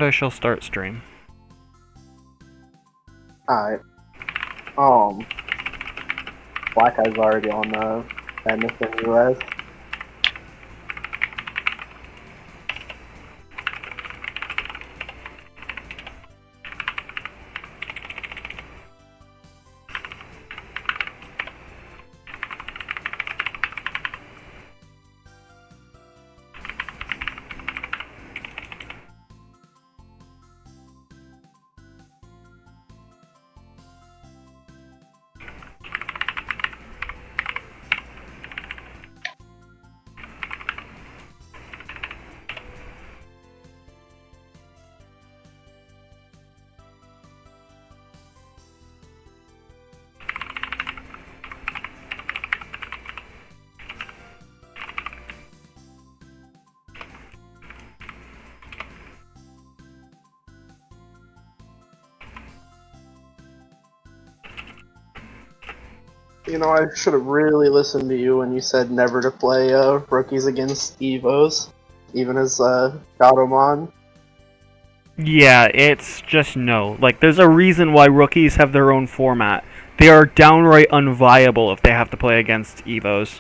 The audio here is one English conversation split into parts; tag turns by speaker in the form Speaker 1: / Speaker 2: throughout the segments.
Speaker 1: second I shall start stream.
Speaker 2: Alright. Black Eye's already on the Madness in US. You know, I should have really listened to you when you said never to play rookies against Evos, even as Gatomon.
Speaker 1: Yeah, it's just no. Like, there's a reason why rookies have their own format. They are downright unviable if they have to play against Evos.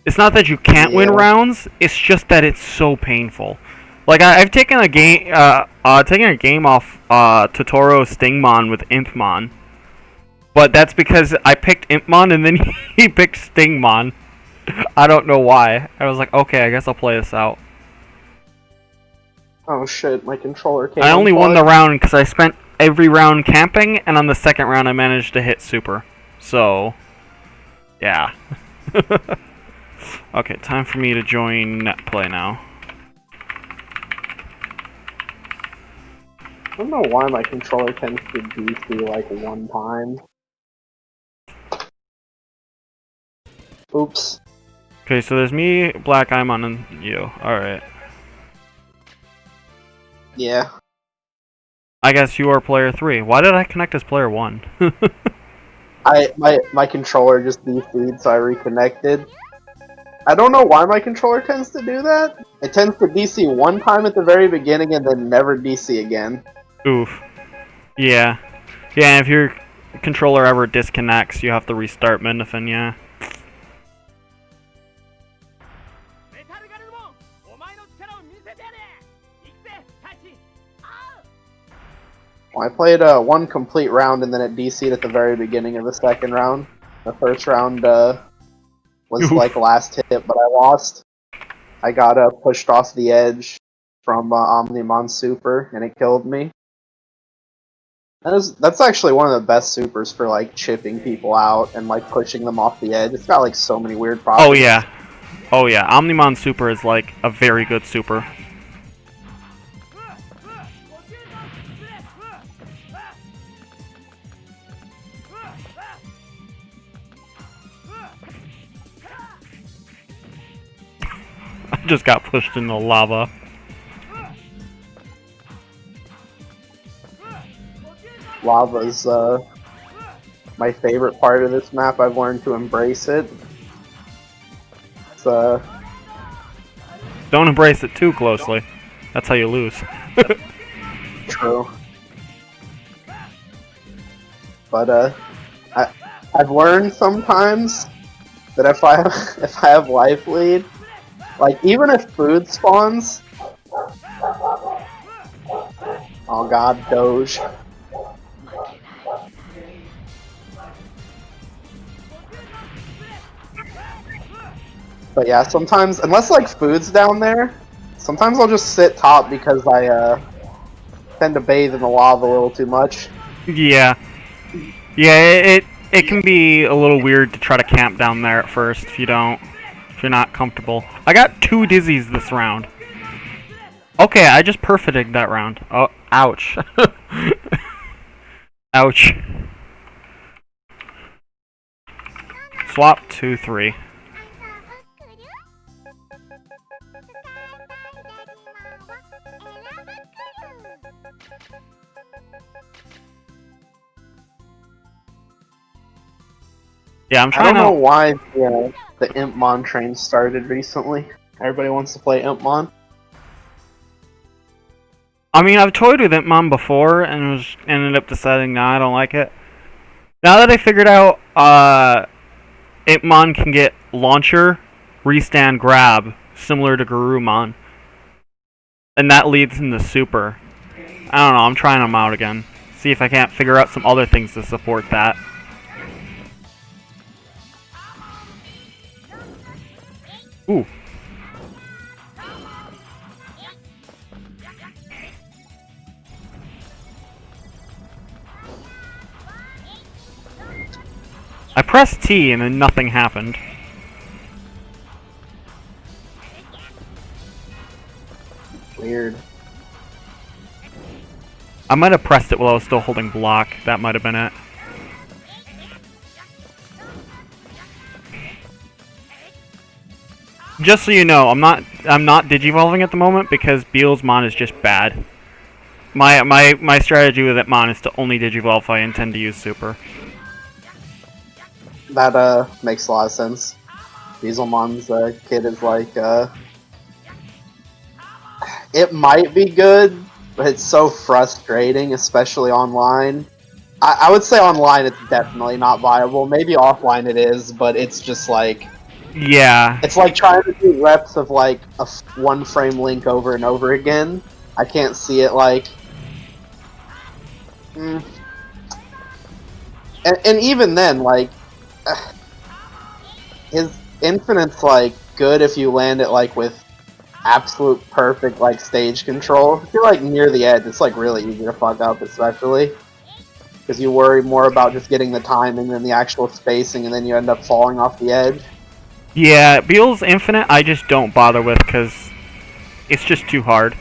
Speaker 1: It's not that you can't win rounds, it's just that it's so painful. Like, I've taken a game off Totoro Stingmon with Impmon. But that's because I picked Impmon and then he picked Stingmon. I don't know why. I was like, okay, I guess I'll play this out.
Speaker 2: Oh shit, my controller came
Speaker 1: I only won the round because I spent every round camping, and on the second round I managed to hit super. So, yeah. Okay, time for me to join Netplay now.
Speaker 2: I don't know why my controller tends to DC like one time. Oops.
Speaker 1: Okay, so there's me, Black Imon, and you. Alright.
Speaker 2: Yeah.
Speaker 1: I guess you are player 3. Why did I connect as player 1?
Speaker 2: My controller just DC'd, so I reconnected. I don't know why my controller tends to do that. It tends to DC one time at the very beginning and then never DC again.
Speaker 1: Oof. Yeah. Yeah, if your controller ever disconnects, you have to restart Mendefin, yeah.
Speaker 2: Well, I played one complete round and then it DC'd at the very beginning of the second round. The first round was like last hit, but I lost. I got pushed off the edge from Omnimon Super, and it killed me. That's actually one of the best supers for like chipping people out and like pushing them off the edge. It's got like so many weird properties.
Speaker 1: Oh yeah. Oh yeah, Omnimon Super is like a very good super. I just got pushed in the lava.
Speaker 2: Lava's my favorite part of this map. I've learned to embrace it. It's
Speaker 1: Don't embrace it too closely. That's how you lose.
Speaker 2: True. But I've learned sometimes that if I have life lead, like even if food spawns, oh god, Doge. But yeah, sometimes, unless like food's down there, sometimes I'll just sit top because I tend to bathe in the lava a little too much.
Speaker 1: Yeah. Yeah, it can be a little weird to try to camp down there at first if you're not comfortable. I got 2 dizzies this round. Okay, I just perfected that round. Oh, ouch. Ouch. Swap 2-3. Yeah, I'm trying
Speaker 2: I don't know why the Impmon train started recently. Everybody wants to play Impmon.
Speaker 1: I mean, I've toyed with Mom before and ended up deciding, nah, I don't like it. Now that I figured out, Itmon can get launcher, restand, grab, similar to Garurumon, and that leads into super. I don't know. I'm trying them out again. See if I can't figure out some other things to support that. Ooh. I pressed T and then nothing happened.
Speaker 2: Weird.
Speaker 1: I might have pressed it while I was still holding block. That might have been it. Just so you know, I'm not digivolving at the moment because Beel's Mon is just bad. My strategy with Itmon is to only digivolve if I intend to use super.
Speaker 2: That makes a lot of sense. Dieselmon's kid is like it might be good, but it's so frustrating, especially online. I would say online it's definitely not viable. Maybe offline it is, but it's just like
Speaker 1: Yeah.
Speaker 2: it's like trying to do reps of like a one frame link over and over again. I can't see it like. And even then, like his infinite's like good if you land it like with absolute perfect like stage control. If you're like near the edge, it's like really easy to fuck up, especially because you worry more about just getting the timing than the actual spacing, and then you end up falling off the edge.
Speaker 1: Yeah, Beel's Infinite I just don't bother with because it's just too hard.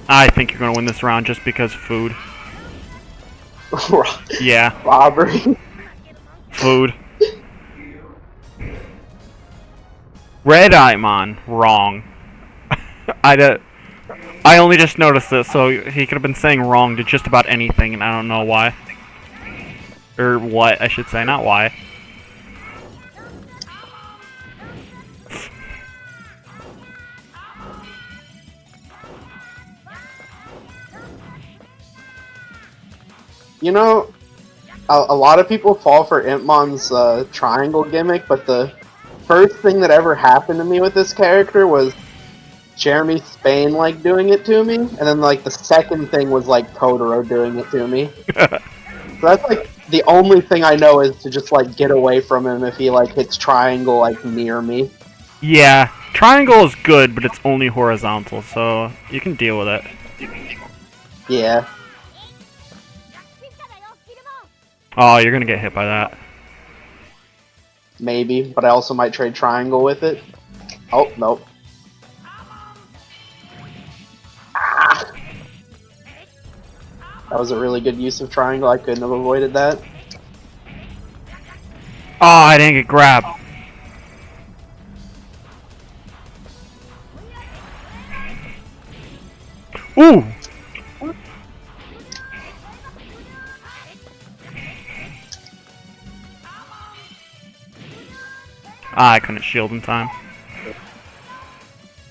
Speaker 1: I think you're going to win this round just because food. Yeah.
Speaker 2: Robbery.
Speaker 1: Food. Red Mon, wrong. I only just noticed this, so he could have been saying wrong to just about anything, and I don't know why. Or what, I should say, not why.
Speaker 2: You know, a lot of people fall for Impmon's triangle gimmick, but the first thing that ever happened to me with this character was Jeremy Spain like doing it to me, and then like the second thing was like Totoro doing it to me. So that's like the only thing I know is to just like get away from him if he like hits triangle like near me.
Speaker 1: Yeah, triangle is good, but it's only horizontal, so you can deal with it.
Speaker 2: Yeah.
Speaker 1: Oh, you're gonna get hit by that.
Speaker 2: Maybe, but I also might trade triangle with it. Oh, nope. Ah! That was a really good use of triangle. I couldn't have avoided that.
Speaker 1: Oh, I didn't get grabbed. Ooh! Ah, I couldn't shield in time.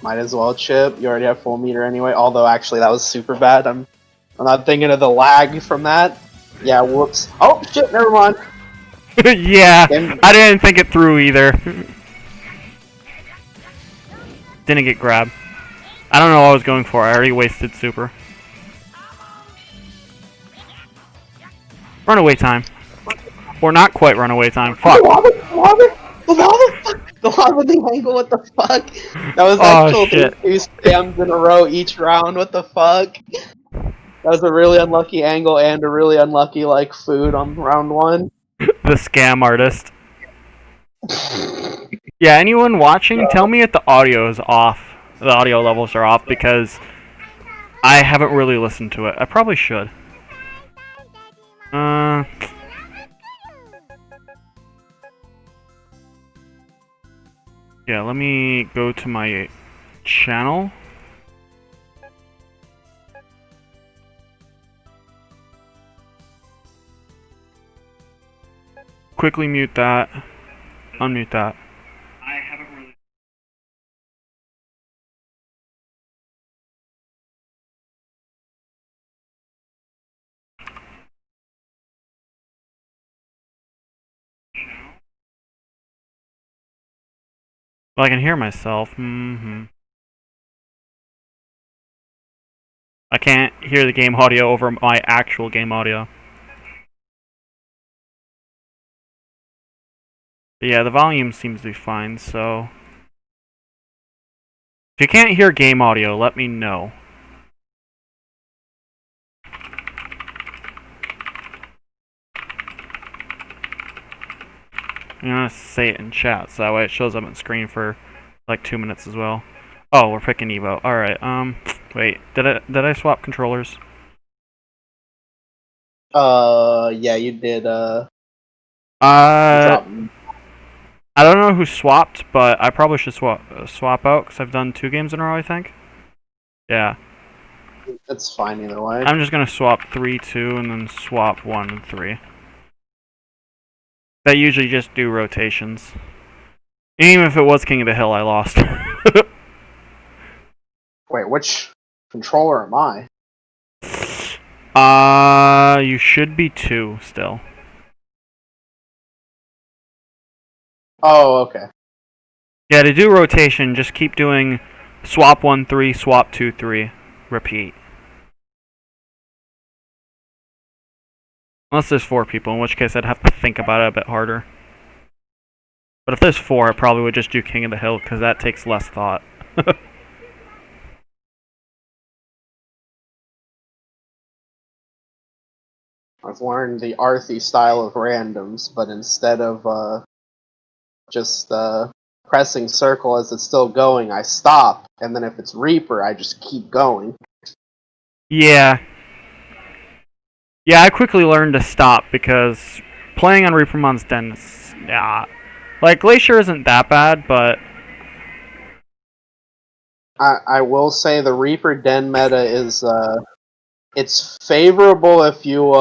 Speaker 2: Might as well chip. You already have full meter anyway. Although actually that was super bad. I'm not thinking of the lag from that. Yeah, whoops. Oh shit, never mind.
Speaker 1: Yeah, I didn't think it through either. Didn't get grabbed. I don't know what I was going for. I already wasted super. Runaway time. Or not quite runaway time. Fuck.
Speaker 2: The lava, the angle, what the fuck? That was
Speaker 1: Oh,
Speaker 2: actual
Speaker 1: shit.
Speaker 2: two spams in a row each round, what the fuck? That was a really unlucky angle and a really unlucky, like, food on round one.
Speaker 1: The scam artist. Yeah, anyone watching, tell me if the audio is off. The audio levels are off because I haven't really listened to it. I probably should. Yeah, let me go to my channel. Quickly mute that. Unmute that. Well, I can hear myself. I can't hear the game audio over my actual game audio. But yeah, the volume seems to be fine, so... If you can't hear game audio, let me know. I'm gonna say it in chat, so that way it shows up on screen for like 2 minutes as well. Oh, we're picking Evo. Alright, wait, did I swap controllers?
Speaker 2: Yeah, you did,
Speaker 1: I
Speaker 2: drop.
Speaker 1: don't know who swapped, but I probably should swap out, because I've done 2 games in a row, I think. Yeah.
Speaker 2: It's fine either way.
Speaker 1: I'm just gonna swap 3, 2, and then swap 1 and 3. They usually just do rotations. Even if it was King of the Hill, I lost.
Speaker 2: Wait, which controller am I?
Speaker 1: You should be 2 still.
Speaker 2: Oh, okay.
Speaker 1: Yeah, to do rotation, just keep doing swap 1, 3, swap 2, 3, repeat. Unless there's 4 people, in which case I'd have to think about it a bit harder. But if there's 4, I probably would just do King of the Hill, because that takes less thought.
Speaker 2: I've learned the Arthy style of randoms, but instead of just pressing circle as it's still going, I stop, and then if it's Reaper, I just keep going.
Speaker 1: Yeah. Yeah, I quickly learned to stop, because playing on Reapermon's Den is... Yeah. Like, Glacier isn't that bad, but...
Speaker 2: I will say the Reaper Den meta is, it's favorable if you,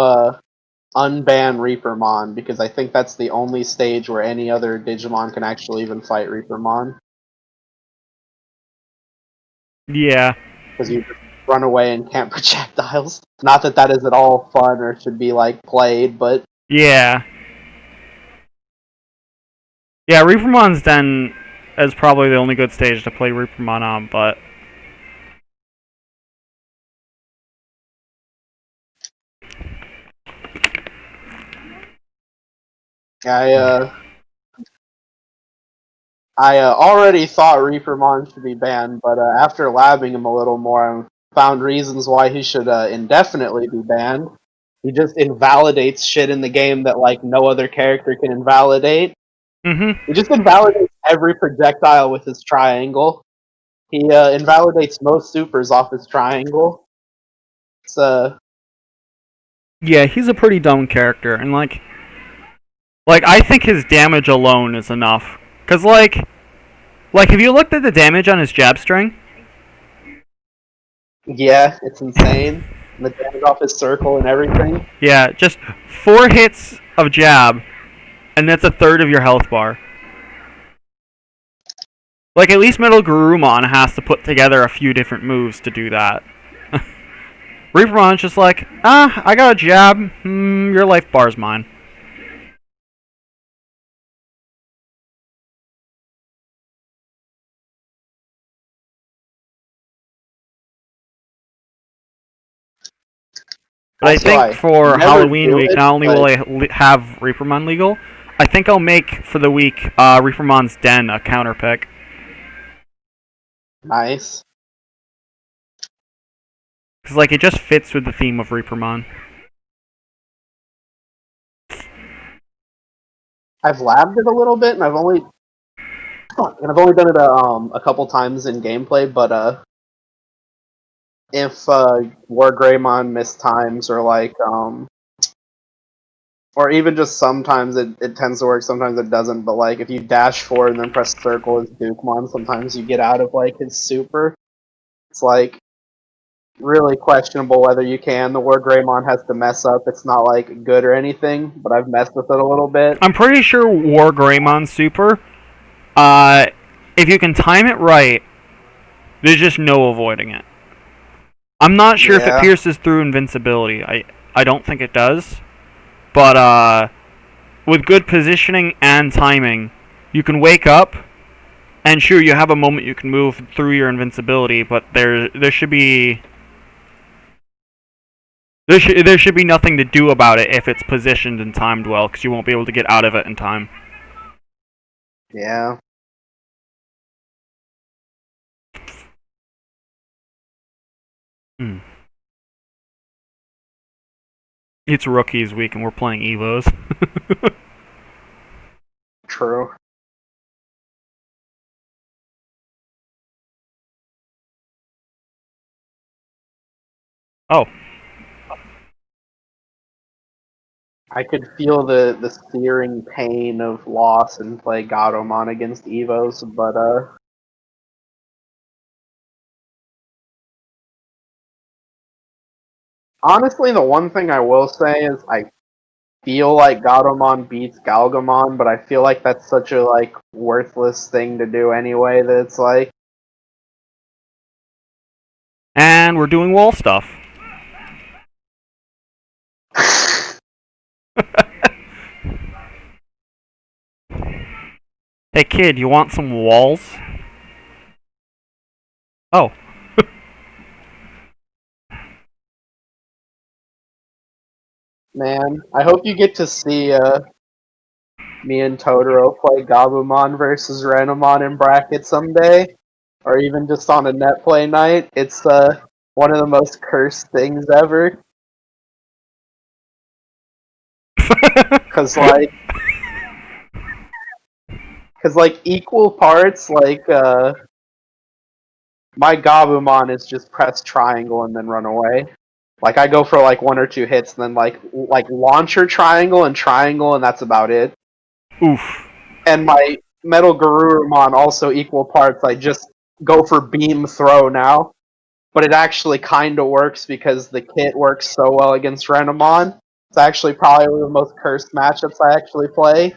Speaker 2: unban Reapermon, because I think that's the only stage where any other Digimon can actually even fight Reapermon.
Speaker 1: Yeah.
Speaker 2: Because you just run away and can't projectiles. Not that that is at all fun or should be, like, played, but...
Speaker 1: Yeah. Yeah, Reapermon's Den is probably the only good stage to play Reapermon on, but...
Speaker 2: I already thought Reapermon should be banned, but after labbing him a little more, I found reasons why he should indefinitely be banned. He just invalidates shit in the game that like no other character can invalidate. He just invalidates every projectile with his triangle. He invalidates most supers off his triangle. It's
Speaker 1: Yeah, he's a pretty dumb character, and like I think his damage alone is enough. Cause like, have you looked at the damage on his jab string?
Speaker 2: yeah, it's insane. The damage off his circle and everything.
Speaker 1: Yeah, just 4 hits of jab, and that's a third of your health bar. Like, at least Metal Garurumon has to put together a few different moves to do that. Reapermon's just like, I got a jab, your life bar's mine. But
Speaker 2: Also,
Speaker 1: I think for
Speaker 2: never
Speaker 1: Halloween
Speaker 2: do
Speaker 1: week,
Speaker 2: it,
Speaker 1: not only
Speaker 2: but-
Speaker 1: will I have Reapermon legal, I think I'll make for the week Reapermon's Den a counter pick.
Speaker 2: Nice.
Speaker 1: Because like it just fits with the theme of Reapermon.
Speaker 2: I've labbed it a little bit, and I've only done it a couple times in gameplay. But if War Greymon mistimes or like or even just sometimes it tends to work, sometimes it doesn't. But like if you dash forward and then press circle as Dukemon, sometimes you get out of like his super. It's like really questionable whether you can. The War Greymon has to mess up. It's not like good or anything, but I've messed with it a little bit.
Speaker 1: I'm pretty sure War Greymon Super, if you can time it right, there's just no avoiding it. I'm not sure if it pierces through invincibility. I don't think it does. But with good positioning and timing, you can wake up And sure, you have a moment you can move through your invincibility, but there should be there should be nothing to do about it if it's positioned and timed well, because you won't be able to get out of it in time.
Speaker 2: Yeah.
Speaker 1: Hmm. It's Rookies Week, and we're playing Evos.
Speaker 2: True.
Speaker 1: Oh.
Speaker 2: I could feel the searing pain of loss and play Gatomon against Evos, but honestly, the one thing I will say is I feel like Gatomon beats Galgamon, but I feel like that's such a like worthless thing to do anyway that it's like
Speaker 1: And we're doing wall stuff. Hey kid, you want some walls? Oh.
Speaker 2: Man, I hope you get to see me and Totoro play Gabumon versus Renamon in bracket someday, or even just on a Netplay night. It's one of the most cursed things ever. Cause like, equal parts, like my Gabumon is just press triangle and then run away. Like I go for like one or two hits, and then like launcher triangle, and that's about it.
Speaker 1: Oof.
Speaker 2: And my Metal Garurumon also equal parts. I just go for beam throw now, but it actually kind of works because the kit works so well against Renamon. It's actually probably one of the most cursed matchups I actually play.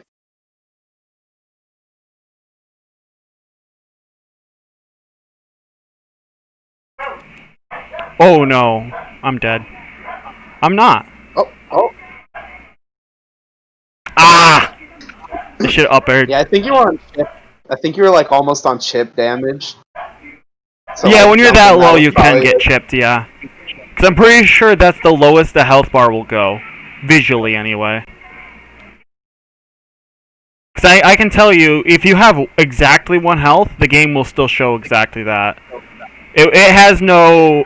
Speaker 1: Oh no. I'm dead. I'm not.
Speaker 2: Oh,
Speaker 1: Ah! This shit up aired.
Speaker 2: yeah. I think you were on chip. I think you were like almost on chip damage. So
Speaker 1: Yeah,
Speaker 2: like
Speaker 1: when you're that
Speaker 2: jumping that
Speaker 1: low,
Speaker 2: was
Speaker 1: you can
Speaker 2: probably
Speaker 1: get chipped, yeah. Because I'm pretty sure that's the lowest the health bar will go. Visually, anyway. Because I can tell you, if you have exactly one health, the game will still show exactly that. It has no...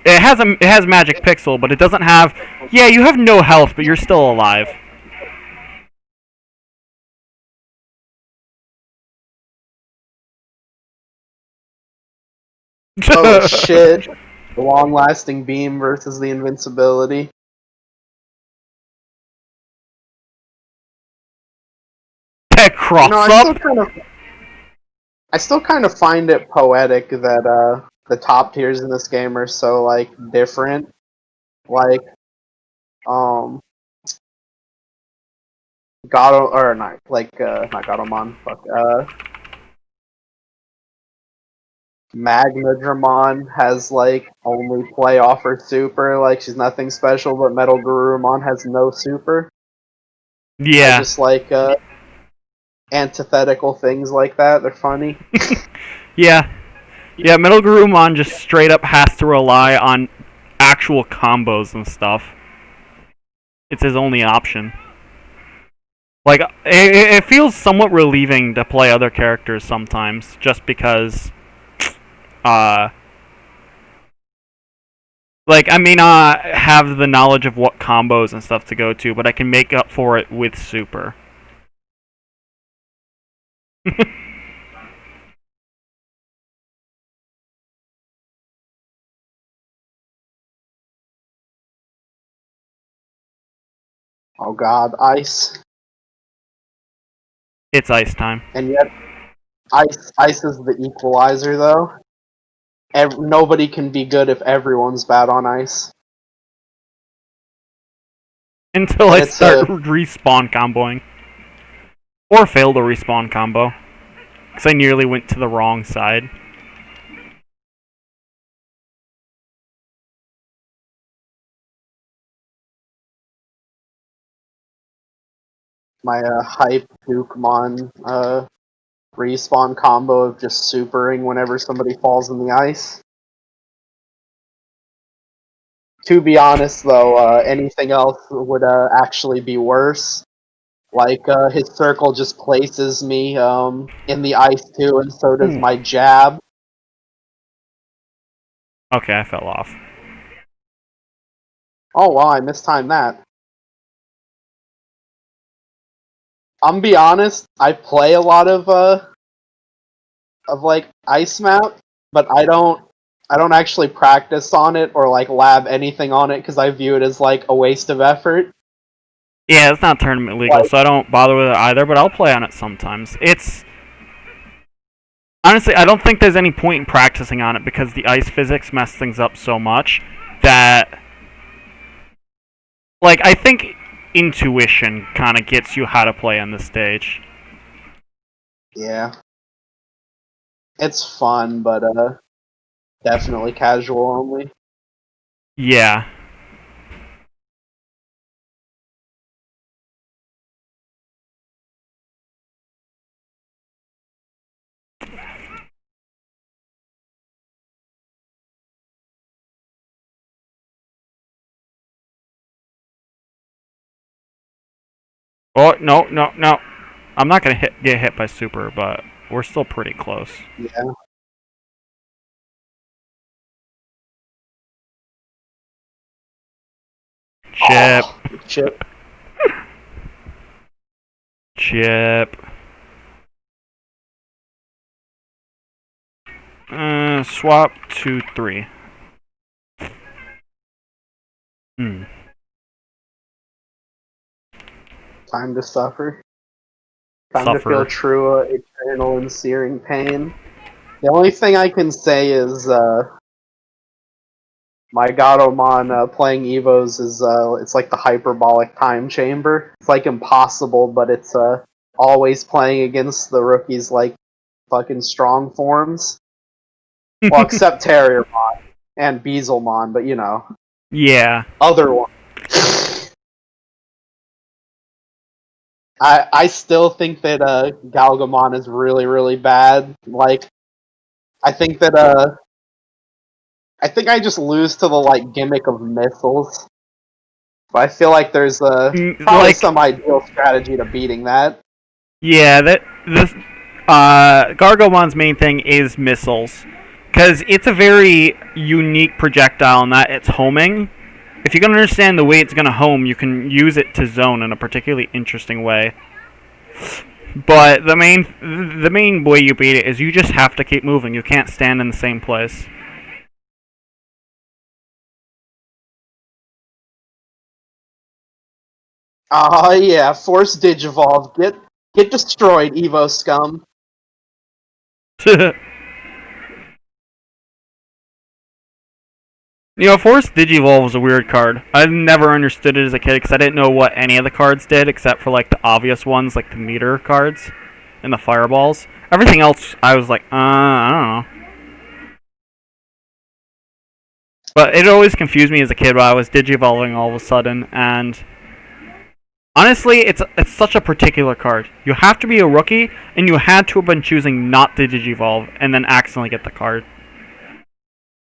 Speaker 1: It has magic pixel, but it doesn't have... Yeah, you have no health, but you're still alive.
Speaker 2: oh shit. The long-lasting beam versus the invincibility.
Speaker 1: That
Speaker 2: You know,
Speaker 1: cross up?
Speaker 2: I still kind of find it poetic that the top tiers in this game are so like different. Like um God or not like not Gatomon, fuck Magna Dramon has like only playoff or super, like she's nothing special, but Metal Garurumon has no super. I
Speaker 1: Yeah.
Speaker 2: just like antithetical things like that. They're funny.
Speaker 1: Yeah. Yeah, Metal Garurumon just straight up has to rely on actual combos and stuff. It's his only option. Like, it feels somewhat relieving to play other characters sometimes, just because, uh, like, I may not have the knowledge of what combos and stuff to go to, but I can make up for it with super.
Speaker 2: Oh god, ice.
Speaker 1: It's ice time.
Speaker 2: And yet ice is the equalizer though. Nobody can be good if everyone's bad on ice.
Speaker 1: Until
Speaker 2: And
Speaker 1: I
Speaker 2: it's
Speaker 1: start respawn comboing. Or fail to respawn combo. Because I nearly went to the wrong side.
Speaker 2: my hype Dukemon respawn combo of just supering whenever somebody falls in the ice. To be honest, though, anything else would actually be worse. Like, his circle just places me in the ice too, and so does my jab.
Speaker 1: Okay, I fell off.
Speaker 2: Oh, wow, I mistimed that. I'm be honest, I play a lot of like ice map, but I don't actually practice on it or like lab anything on it because I view it as like a waste of effort.
Speaker 1: Yeah, it's not tournament legal,
Speaker 2: Like,
Speaker 1: so I don't bother with it either, but I'll play on it sometimes. It's... Honestly, I don't think there's any point in practicing on it because the ice physics mess things up so much that... Like, I think intuition kind of gets you how to play on this stage.
Speaker 2: yeah. It's fun, but definitely casual only.
Speaker 1: Yeah. Oh, no, no, no. I'm not going to get hit by super, but we're still pretty close.
Speaker 2: Yeah.
Speaker 1: Chip.
Speaker 2: Oh, chip.
Speaker 1: Chip. Swap to 3.
Speaker 2: Time to suffer. Time to feel
Speaker 1: Suffer.
Speaker 2: true, eternal, and searing pain. The only thing I can say is my Gatomon playing Evos is it's like the hyperbolic time chamber. It's like impossible, but it's always playing against the rookies like fucking strong forms. Well, except Terriermon and Beazelmon, but you know.
Speaker 1: Yeah.
Speaker 2: Other one. I still think that Galgamon is really, really bad. Like, I think that I think I just lose to the like gimmick of missiles. But I feel like there's probably
Speaker 1: Like,
Speaker 2: some ideal strategy to beating that.
Speaker 1: yeah, Gargomon's main thing is missiles. Because it's a very unique projectile in that it's homing. If you can understand the way it's going to home, you can use it to zone in a particularly interesting way. But the main way you beat it is you just have to keep moving. You can't stand in the same place.
Speaker 2: Oh yeah, force Digivolve. Get destroyed, Evo scum.
Speaker 1: You know, Force Digivolve was a weird card. I never understood it as a kid because I didn't know what any of the cards did except for like the obvious ones, like the meter cards and the fireballs. Everything else, I was like, I don't know. But it always confused me as a kid while I was Digivolving all of a sudden, and honestly, it's such a particular card. You have to be a rookie, and you had to have been choosing not to Digivolve and then accidentally get the card.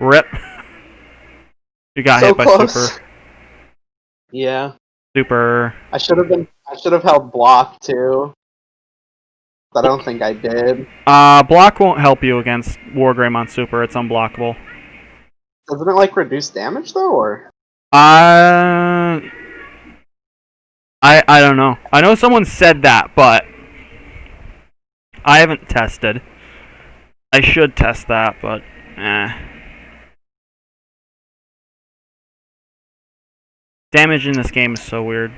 Speaker 1: Rip. You got
Speaker 2: So
Speaker 1: hit by
Speaker 2: close.
Speaker 1: super.
Speaker 2: Yeah.
Speaker 1: Super.
Speaker 2: I should have held block too. But I don't think I did.
Speaker 1: Block won't help you against Wargreymon Super. It's unblockable.
Speaker 2: Doesn't it like reduce damage though, or?
Speaker 1: I don't know. I know someone said that, but I haven't tested. I should test that, but Damage in this game is so weird.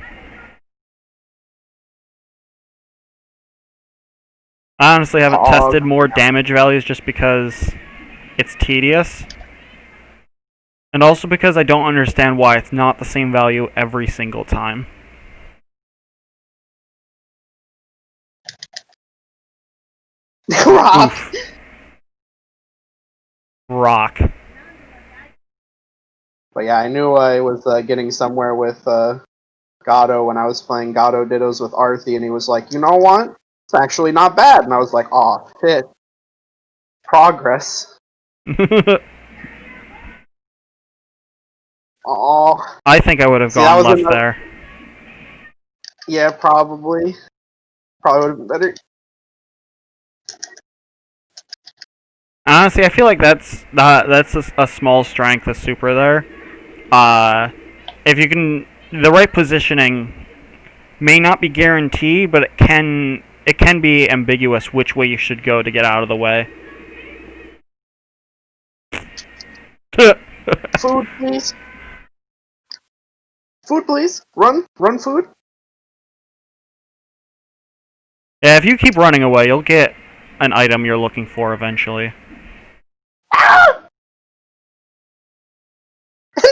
Speaker 1: I honestly haven't tested more damage values just because it's tedious. And also because I don't understand why it's not the same value every single time.
Speaker 2: Rock.
Speaker 1: Oof. Rock.
Speaker 2: But yeah, I knew I was getting somewhere with Gato when I was playing Gato Dittos with Arthi, and he was like, you know what? it's actually not bad. And I was like, oh, shit. Progress. Oh.
Speaker 1: I think I would have
Speaker 2: See, that
Speaker 1: gone
Speaker 2: was
Speaker 1: left
Speaker 2: another.
Speaker 1: there.
Speaker 2: Yeah, probably. Probably would have been better.
Speaker 1: Honestly, I feel like that's a small strength of Super there. If you can, the right positioning may not be guaranteed, but it can be ambiguous which way you should go to get out of the way.
Speaker 2: Food, please. Food, please. Run. Run, food.
Speaker 1: Yeah, if you keep running away, you'll get an item you're looking for eventually.
Speaker 2: Bomb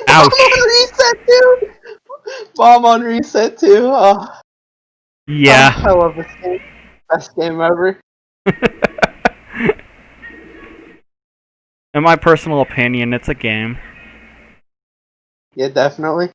Speaker 1: Ouch.
Speaker 2: on reset, too. Bomb on reset, too. Oh,
Speaker 1: Yeah.
Speaker 2: I love this game. Best game ever.
Speaker 1: In my personal opinion, it's a game.
Speaker 2: Yeah, definitely.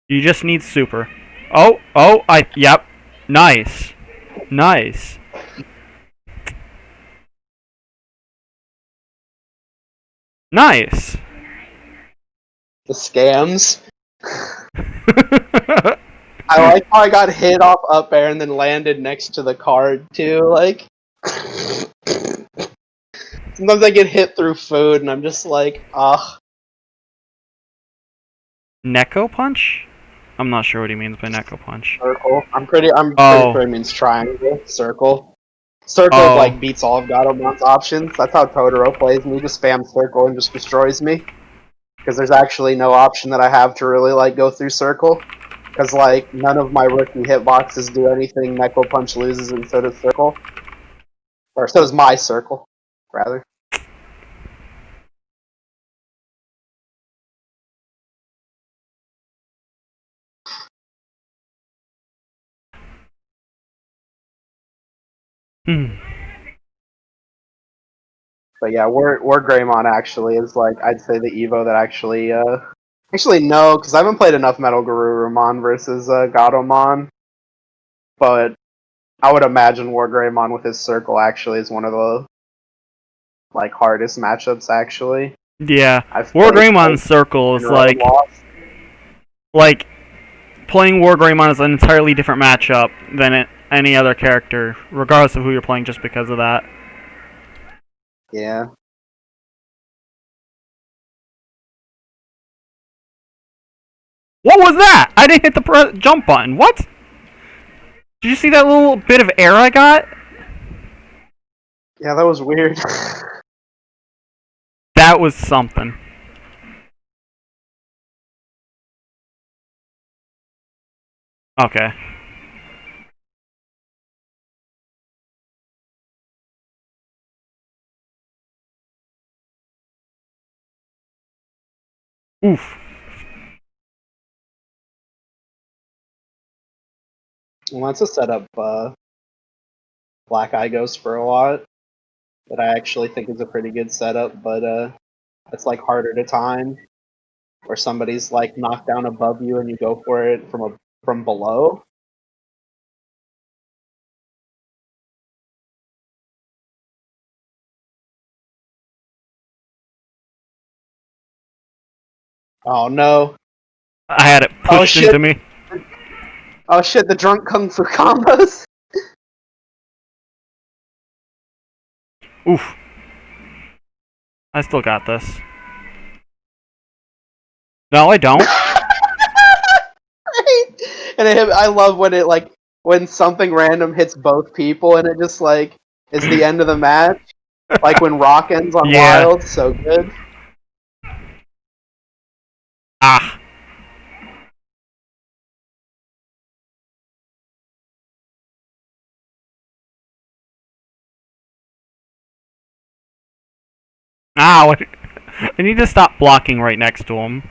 Speaker 1: You just need Super. Yep. Nice. Nice. Nice.
Speaker 2: The scams. I like how I got hit off up air and then landed next to the card too. Like sometimes I get hit through food and I'm just like, ugh.
Speaker 1: Neko Punch? I'm not sure what he means by Neko Punch.
Speaker 2: Circle. I'm pretty
Speaker 1: Oh.
Speaker 2: sure it means triangle. Circle. Circle
Speaker 1: Oh.
Speaker 2: like beats all of Gadomon's options. That's how Totoro plays me. Just spam circle and just destroys me. Because there's actually no option that I have to really like go through circle. Because like none of my rookie hitboxes do anything Neko Punch loses, and so does circle. Or so does my circle, rather.
Speaker 1: Hmm.
Speaker 2: But yeah, War Greymon actually is like I'd say the Evo that actually no, because I haven't played enough Metal Garurumon versus Gatomon. But I would imagine War Greymon with his circle actually is one of the like hardest matchups actually.
Speaker 1: Yeah.
Speaker 2: I've
Speaker 1: War
Speaker 2: played
Speaker 1: Greymon's circle
Speaker 2: in
Speaker 1: is
Speaker 2: a row and lost.
Speaker 1: like playing War Greymon is an entirely different matchup than any other character, regardless of who you're playing, just because of that.
Speaker 2: Yeah.
Speaker 1: What was that? I didn't hit the jump button. What? Did you see that little bit of air I got?
Speaker 2: Yeah, that was weird.
Speaker 1: That was something. Okay. Oof.
Speaker 2: Well, that's a setup Black Eye goes for a lot that I actually think is a pretty good setup, but it's like harder to time where somebody's like knocked down above you and you go for it from below. Oh no.
Speaker 1: I had it
Speaker 2: Oh
Speaker 1: pushed
Speaker 2: shit.
Speaker 1: into me.
Speaker 2: Oh shit, the drunk kung fu combos.
Speaker 1: Oof. I still got this. No, I don't.
Speaker 2: And I love when it like when something random hits both people and it just like is the end of the match. Like when Rock ends on
Speaker 1: Yeah.
Speaker 2: Wild, so good.
Speaker 1: Ah. Ow. I need to stop blocking right next to him.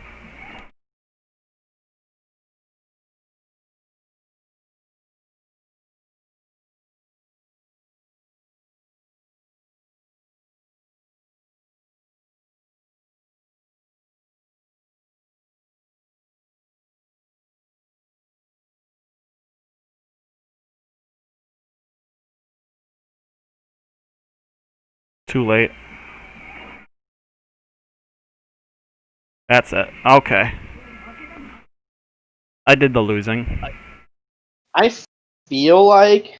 Speaker 1: too late. That's it. Okay. I did the losing.
Speaker 2: I feel like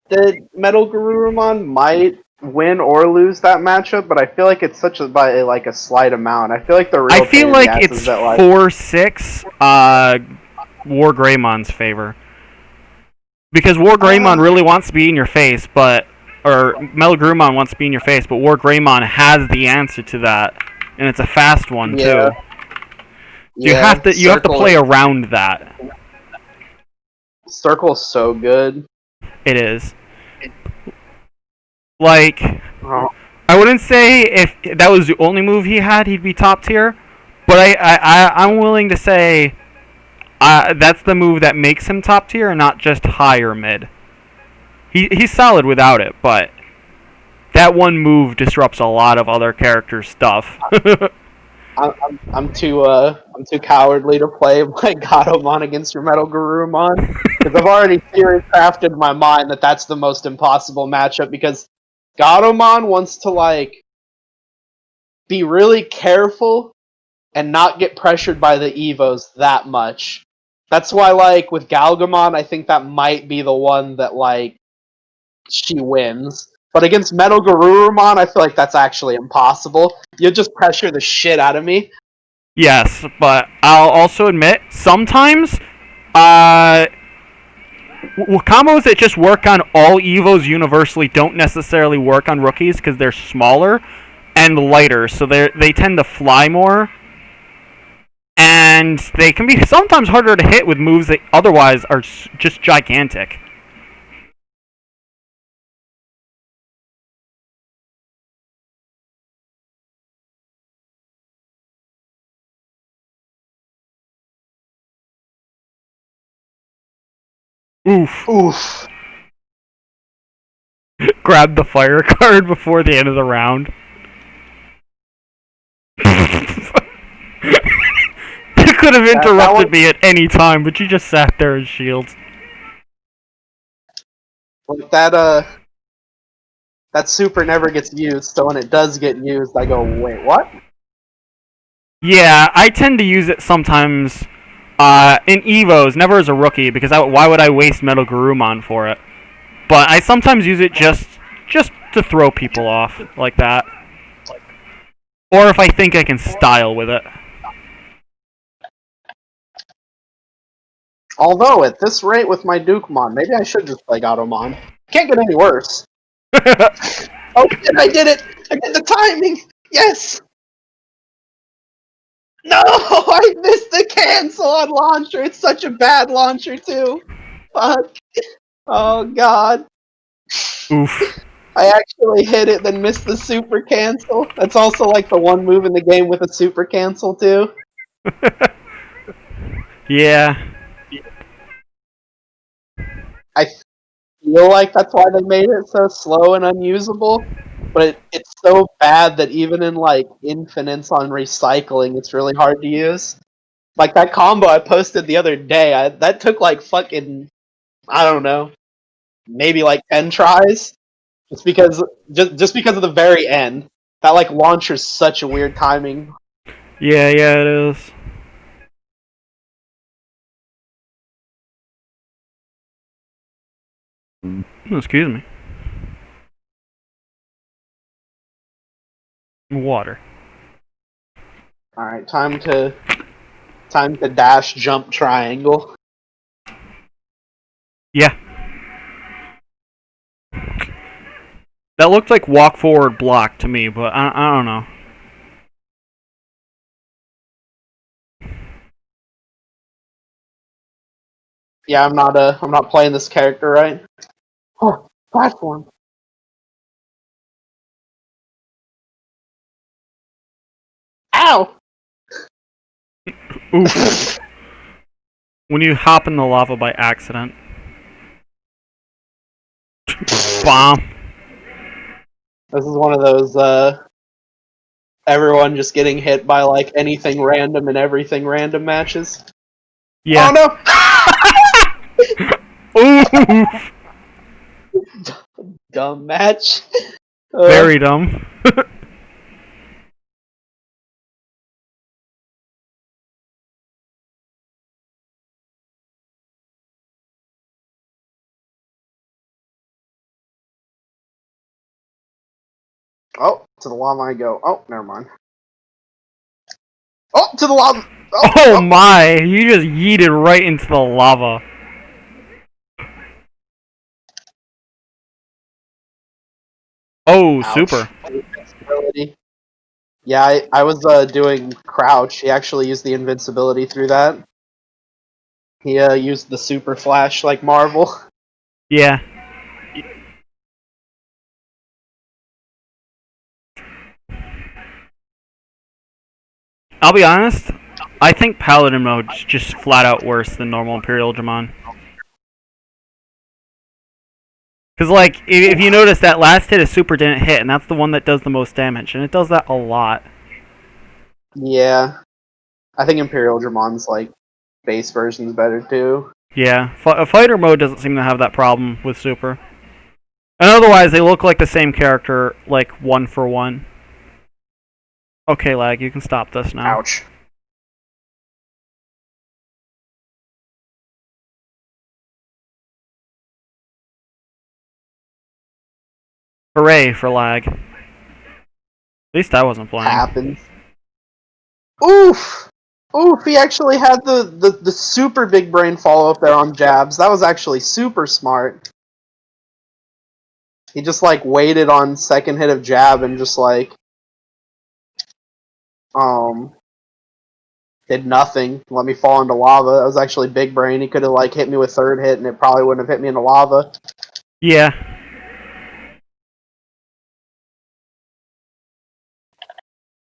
Speaker 2: that Metal Garurumon might win or lose that matchup, but I feel like it's such a by like a slight amount. I feel like the real
Speaker 1: I feel
Speaker 2: pain
Speaker 1: like
Speaker 2: in the ass
Speaker 1: it's
Speaker 2: is that like
Speaker 1: 4-6 War Greymon's favor. Because War Greymon really wants to be in your face, but or Metal Garurumon wants to be in your face, but War Greymon has the answer to that, and it's a fast one too. You have to play around that.
Speaker 2: Circle's so good.
Speaker 1: It is. Like,
Speaker 2: Oh.
Speaker 1: I wouldn't say if that was the only move he had, he'd be top tier, but I'm willing to say that's the move that makes him top tier, and not just high or mid. He's solid without it, but that one move disrupts a lot of other characters' stuff.
Speaker 2: I'm too cowardly to play my Gatomon against your Metal Garurumon because I've already theory crafted in my mind that that's the most impossible matchup because Gatomon wants to like be really careful and not get pressured by the Evos that much. That's why like with Galgamon, I think that might be the one that like she wins. But against Metal Garurumon, I feel like that's actually impossible. You'll just pressure the shit out of me.
Speaker 1: Yes, but I'll also admit, sometimes, combos that just work on all Evos universally don't necessarily work on rookies because they're smaller and lighter, so they tend to fly more. And they can be sometimes harder to hit with moves that otherwise are just gigantic. Oof.
Speaker 2: Oof.
Speaker 1: Grab the fire card before the end of the round. You could have interrupted me at any time, but you just sat there as shields.
Speaker 2: Like that super never gets used, so when it does get used, I go, wait, what?
Speaker 1: Yeah, I tend to use it sometimes in Evos, never as a rookie, because why would I waste Metal Garurumon for it? But I sometimes use it just to throw people off, like that. Or if I think I can style with it.
Speaker 2: Although, at this rate with my Dukemon, maybe I should just play Gatomon. Can't get any worse. Oh shit, I did it! I did the timing! Yes! No! I missed the cancel on launcher! It's such a bad launcher, too! Fuck. Oh god.
Speaker 1: Oof.
Speaker 2: I actually hit it, then missed the super cancel. That's also like the one move in the game with a super cancel, too.
Speaker 1: Yeah.
Speaker 2: I feel like that's why they made it so slow and unusable. But it's so bad that even in like infinites on recycling, it's really hard to use. Like that combo I posted the other day, that took like fucking, I don't know, maybe like 10 tries, just because of the very end. That like launcher's such a weird timing.
Speaker 1: Yeah, it is. Excuse me. Water.
Speaker 2: All right, time to dash jump triangle.
Speaker 1: Yeah. That looked like walk forward block to me, but I don't know.
Speaker 2: Yeah, I'm not playing this character right. Oh, platform. Ow!
Speaker 1: Oof. When you hop in the lava by accident. Bomb.
Speaker 2: This is one of those, everyone just getting hit by, like, anything random and everything random matches.
Speaker 1: Yeah.
Speaker 2: Oh, no!
Speaker 1: Oof.
Speaker 2: Dumb match.
Speaker 1: Very dumb.
Speaker 2: Oh, to the lava I go. Oh, never mind. Oh, to the lava. Oh,
Speaker 1: Oh
Speaker 2: oh.
Speaker 1: my! You just yeeted right into the lava. Oh,
Speaker 2: Ouch.
Speaker 1: super.
Speaker 2: Invincibility. Yeah, I was doing crouch. He actually used the invincibility through that. He used the super flash like Marvel.
Speaker 1: Yeah. I'll be honest. I think Paladin mode's just flat out worse than normal Imperial Digimon. Because, like, if you notice, that last hit of super didn't hit, and that's the one that does the most damage, and it does that a lot.
Speaker 2: Yeah, I think Imperial Dramon's like base version's better too.
Speaker 1: Yeah, fighter mode doesn't seem to have that problem with super. And otherwise, they look like the same character, like, one for one. Okay, lag, you can stop this now.
Speaker 2: Ouch.
Speaker 1: Hooray for lag. At least I wasn't playing.
Speaker 2: Happens. Oof! Oof, he actually had the super big brain follow up there on jabs. That was actually super smart. He just like waited on second hit of jab and just like um did nothing. Let me fall into lava. That was actually big brain. He could have like hit me with third hit and it probably wouldn't have hit me into lava.
Speaker 1: Yeah.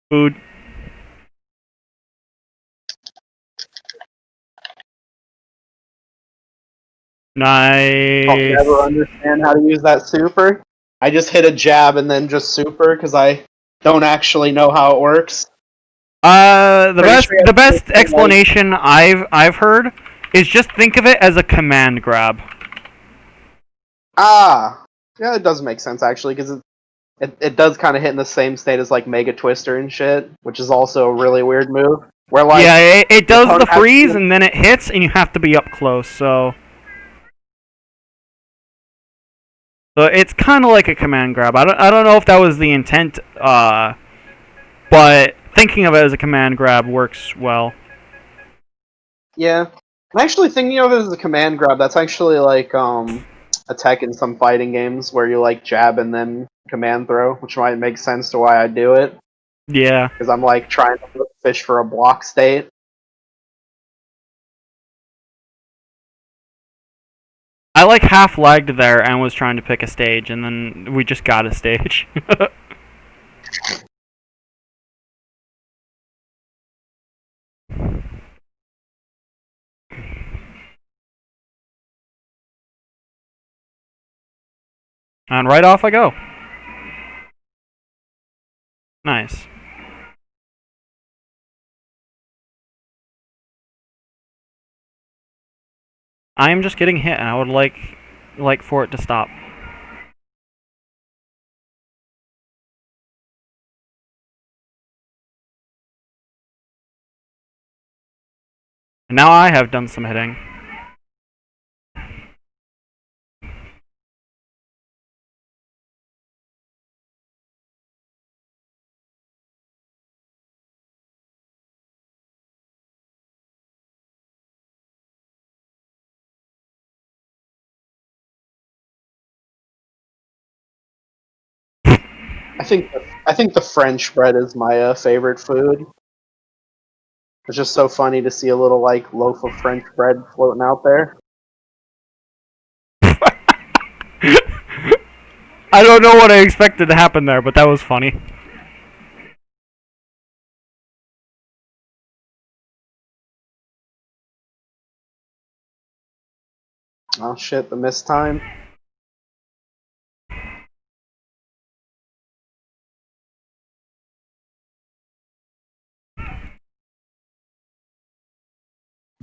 Speaker 1: Food.
Speaker 2: I'll
Speaker 1: Nice.
Speaker 2: never understand how to use that super. I just hit a jab and then just super because I don't actually know how it works.
Speaker 1: The
Speaker 2: Pretty
Speaker 1: best
Speaker 2: sure you
Speaker 1: the
Speaker 2: have to
Speaker 1: best
Speaker 2: do it, like,
Speaker 1: explanation I've heard is just think of it as a command grab.
Speaker 2: yeah, it does make sense actually because it does kind of hit in the same state as like Mega Twister and shit, which is also a really weird move. Where like
Speaker 1: Yeah, it
Speaker 2: your
Speaker 1: does the
Speaker 2: opponent has
Speaker 1: freeze
Speaker 2: to,
Speaker 1: and then it hits and you have to be up close. So it's kind of like a command grab. I don't know if that was the intent. But thinking of it as a command grab works well.
Speaker 2: yeah. I'm actually thinking of it as a command grab. That's actually like a tech in some fighting games where you like jab and then command throw, which might make sense to why I do it
Speaker 1: Yeah.
Speaker 2: because I'm like trying to fish for a block state.
Speaker 1: I like half lagged there and was trying to pick a stage, and then we just got a stage. And right off I go. Nice. I am just getting hit, and I would like for it to stop. And now I have done some hitting.
Speaker 2: I think the French bread is my favorite food. It's just so funny to see a little like loaf of French bread floating out there.
Speaker 1: I don't know what I expected to happen there, but that was funny.
Speaker 2: Oh shit, the missed time.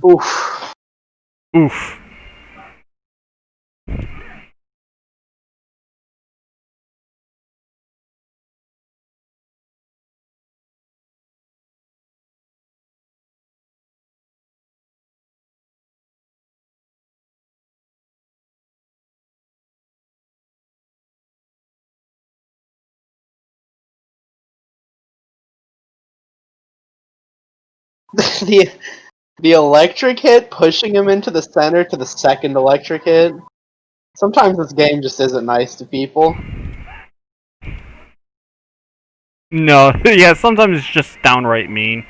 Speaker 2: Oof.
Speaker 1: Oof.
Speaker 2: the the electric hit pushing him into the center to the second electric hit. Sometimes this game just isn't nice to people.
Speaker 1: No, yeah, sometimes it's just downright mean.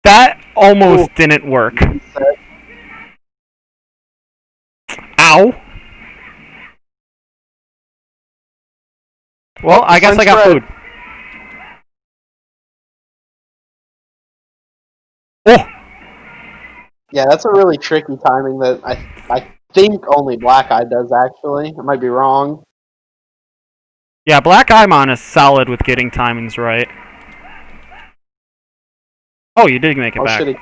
Speaker 1: That almost didn't work. Ow! Well, I guess I got food. Oh!
Speaker 2: Yeah, that's a really tricky timing that I think only Black Eye does, actually. I might be wrong.
Speaker 1: Yeah, Black Eyemon is solid with getting timings right. Oh, you did make it back.
Speaker 2: Shit,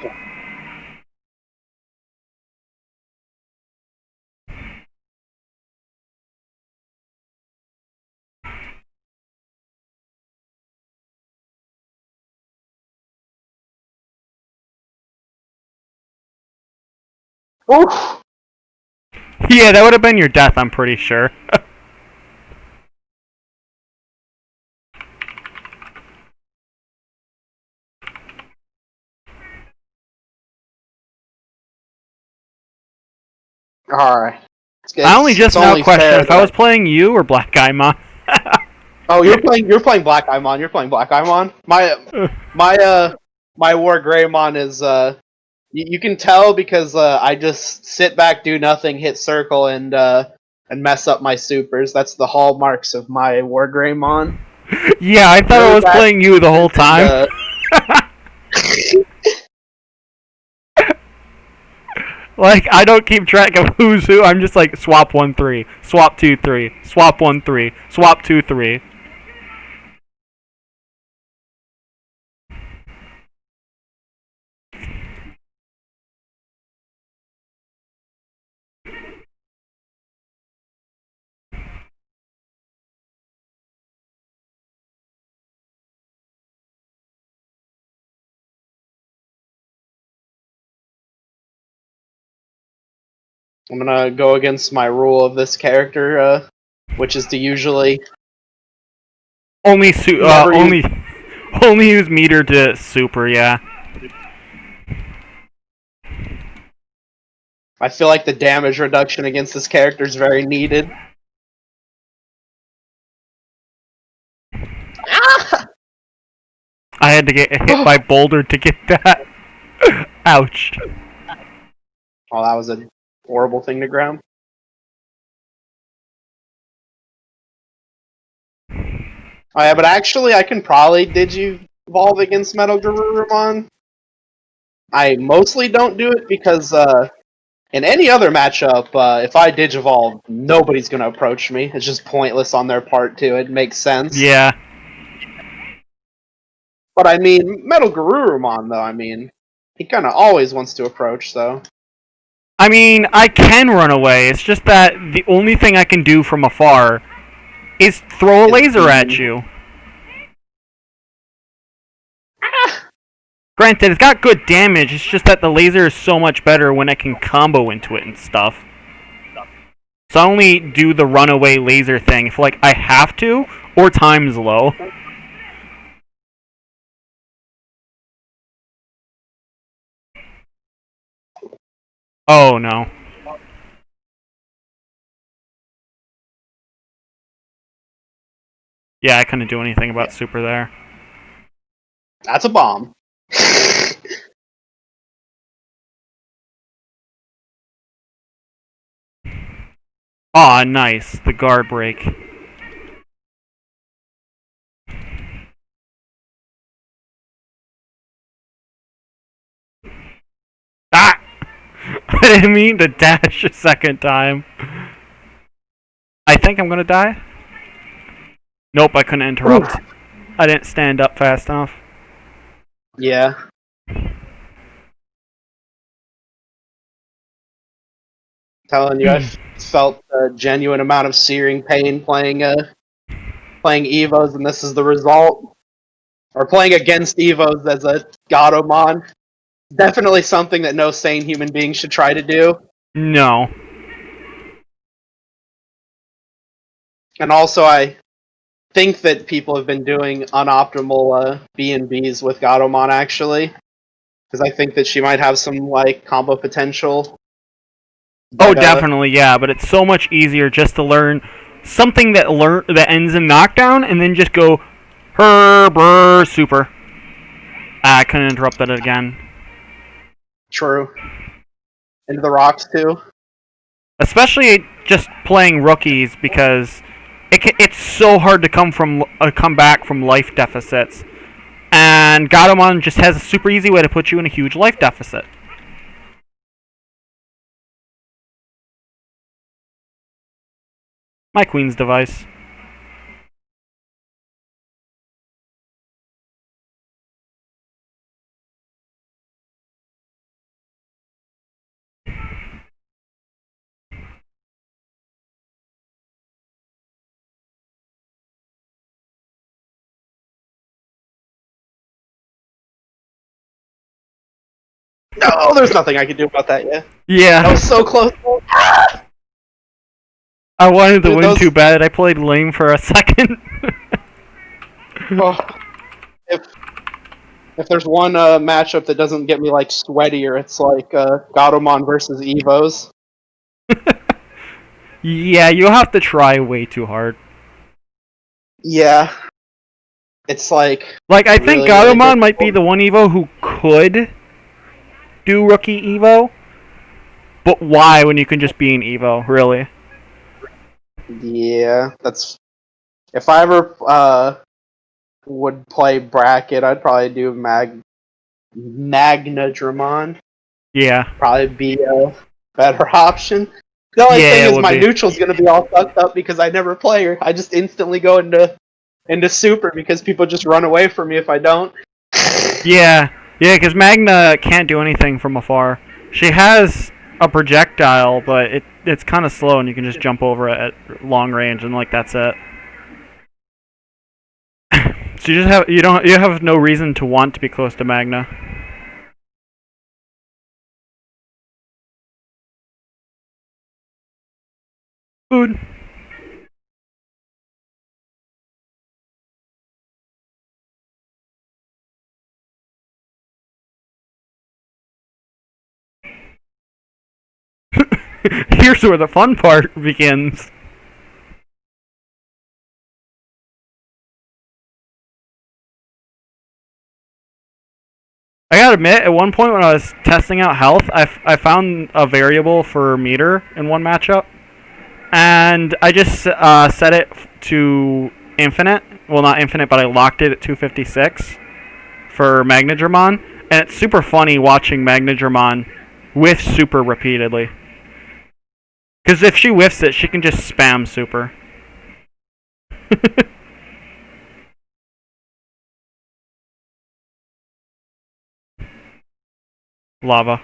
Speaker 2: Oof!
Speaker 1: Yeah, that would have been your death, I'm pretty sure.
Speaker 2: Alright.
Speaker 1: I only just now questioned if I was playing you or Black Eyemon.
Speaker 2: Oh, you're playing Black Eyemon. You're playing Black Eyemon. My War Greymon is you can tell because I just sit back, do nothing, hit circle, and mess up my supers. That's the hallmarks of my War Greymon.
Speaker 1: Yeah, I thought I was playing you the whole time. Like, I don't keep track of who's who. I'm just like, swap 1-3, swap 2-3, swap 1-3, swap 2-3.
Speaker 2: I'm gonna go against my rule of this character, which is to usually
Speaker 1: only use meter to super. Yeah.
Speaker 2: I feel like the damage reduction against this character is very needed. Ah!
Speaker 1: I had to get hit by Boulder to get that. Ouch.
Speaker 2: Oh, that was a horrible thing to ground. Oh yeah, but actually I can probably Digivolve against Metal Garurumon. I mostly don't do it because in any other matchup, if I Digivolve, nobody's gonna approach me. It's just pointless on their part too. It makes sense.
Speaker 1: Yeah.
Speaker 2: But I mean, Metal Garurumon though, I mean, he kind of always wants to approach, so.
Speaker 1: I mean, I can run away. It's just that the only thing I can do from afar is throw a laser at you. Granted, it's got good damage, it's just that the laser is so much better when it can combo into it and stuff. So I only do the runaway laser thing if, like, I have to, or time's low. Oh, no. Yeah, I couldn't do anything about super there.
Speaker 2: That's a bomb.
Speaker 1: Aw, nice. The guard break. Ah! I didn't mean to dash a second time. I think I'm gonna die. Nope, I couldn't interrupt. Ooh. I didn't stand up fast enough.
Speaker 2: Yeah. Telling you, I felt a genuine amount of searing pain playing Evos, and this is the result. Or playing against Evos as a Godomon. Definitely something that no sane human being should try to do.
Speaker 1: No.
Speaker 2: And also, I think that people have been doing unoptimal B&Bs with Gatomon, actually. Because I think that she might have some, like, combo potential.
Speaker 1: Oh,
Speaker 2: But,
Speaker 1: definitely, yeah. But it's so much easier just to learn something that ends in knockdown, and then just go super. I couldn't interrupt that again.
Speaker 2: true. Into the rocks, too.
Speaker 1: Especially just playing rookies, because it's so hard to come back from life deficits, and Gatomon just has a super easy way to put you in a huge life deficit. My queen's device.
Speaker 2: No, there's nothing I can do about that yet.
Speaker 1: Yeah.
Speaker 2: That was so close.
Speaker 1: I wanted to
Speaker 2: Dude,
Speaker 1: win
Speaker 2: those-
Speaker 1: too bad. I played lame for a second.
Speaker 2: Oh, if there's one matchup that doesn't get me like sweatier, it's like Gatomon versus Evos.
Speaker 1: Yeah, you'll have to try way too hard.
Speaker 2: Yeah, it's like
Speaker 1: Like, I think
Speaker 2: really, really
Speaker 1: Gatomon might be
Speaker 2: difficult.
Speaker 1: the one Evo who could do Rookie Evo, but why when you can just be an Evo, really?
Speaker 2: Yeah, that's if I ever would play bracket, I'd probably do Magna Dramon.
Speaker 1: Yeah.
Speaker 2: Probably be a better option. The only
Speaker 1: Yeah,
Speaker 2: thing
Speaker 1: it
Speaker 2: is
Speaker 1: would
Speaker 2: my
Speaker 1: be.
Speaker 2: neutral's gonna be all fucked up because I never play her. I just instantly go into super because people just run away from me if I don't.
Speaker 1: Yeah, because Magna can't do anything from afar. She has a projectile, but it's kind of slow, and you can just jump over it at long range, and like that's it. So you have no reason to want to be close to Magna. Food. Here's where the fun part begins. I gotta admit, at one point when I was testing out health, I found a variable for meter in one matchup, and I just set it to infinite. Well, not infinite, but I locked it at 256 for Magnadramon, and it's super funny watching Magnadramon whiff super repeatedly. Because if she whiffs it, she can just spam super. Lava.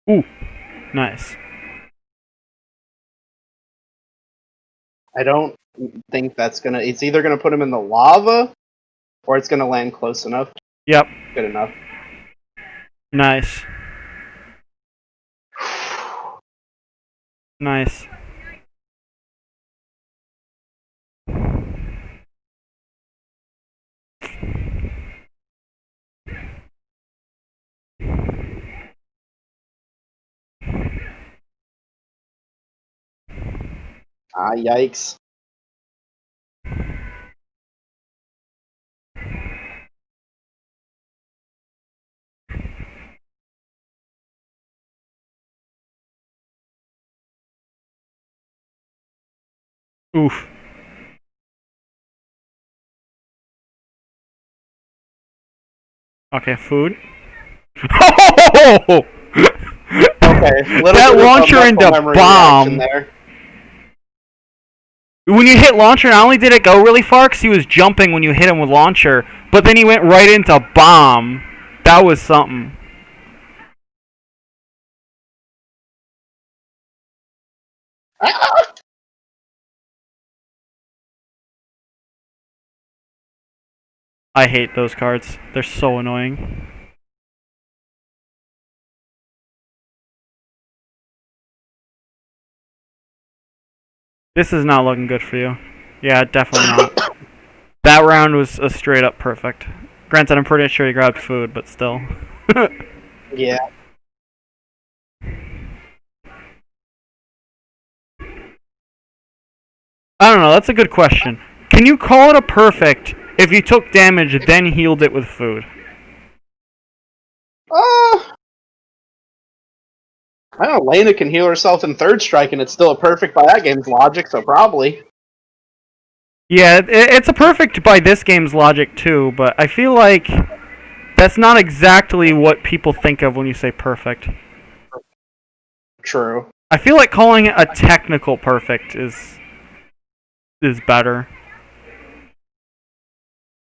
Speaker 1: Ooh, nice.
Speaker 2: I don't think that's gonna. It's either gonna put him in the lava, or it's gonna land close enough.
Speaker 1: Yep,
Speaker 2: Good enough.
Speaker 1: nice. Nice.
Speaker 2: Ah, yikes.
Speaker 1: Oof. Okay, food. Oh!
Speaker 2: Okay, little
Speaker 1: That
Speaker 2: bit of
Speaker 1: launcher
Speaker 2: muscle
Speaker 1: into
Speaker 2: memory
Speaker 1: bomb.
Speaker 2: reaction there.
Speaker 1: When you hit launcher, not only did it go really far because he was jumping when you hit him with launcher, but then he went right into bomb. That was something.
Speaker 2: Ah!
Speaker 1: I hate those cards. They're so annoying. This is not looking good for you. Yeah, definitely not. That round was a straight up perfect. Granted, I'm pretty sure he grabbed food, but still.
Speaker 2: Yeah.
Speaker 1: I don't know, that's a good question. Can you call it a perfect if you took damage then healed it with food?
Speaker 2: I don't know, Lena can heal herself in third strike and it's still a perfect by that game's logic, so probably.
Speaker 1: Yeah, it's a perfect by this game's logic too, but I feel like that's not exactly what people think of when you say perfect.
Speaker 2: True.
Speaker 1: I feel like calling it a technical perfect is better.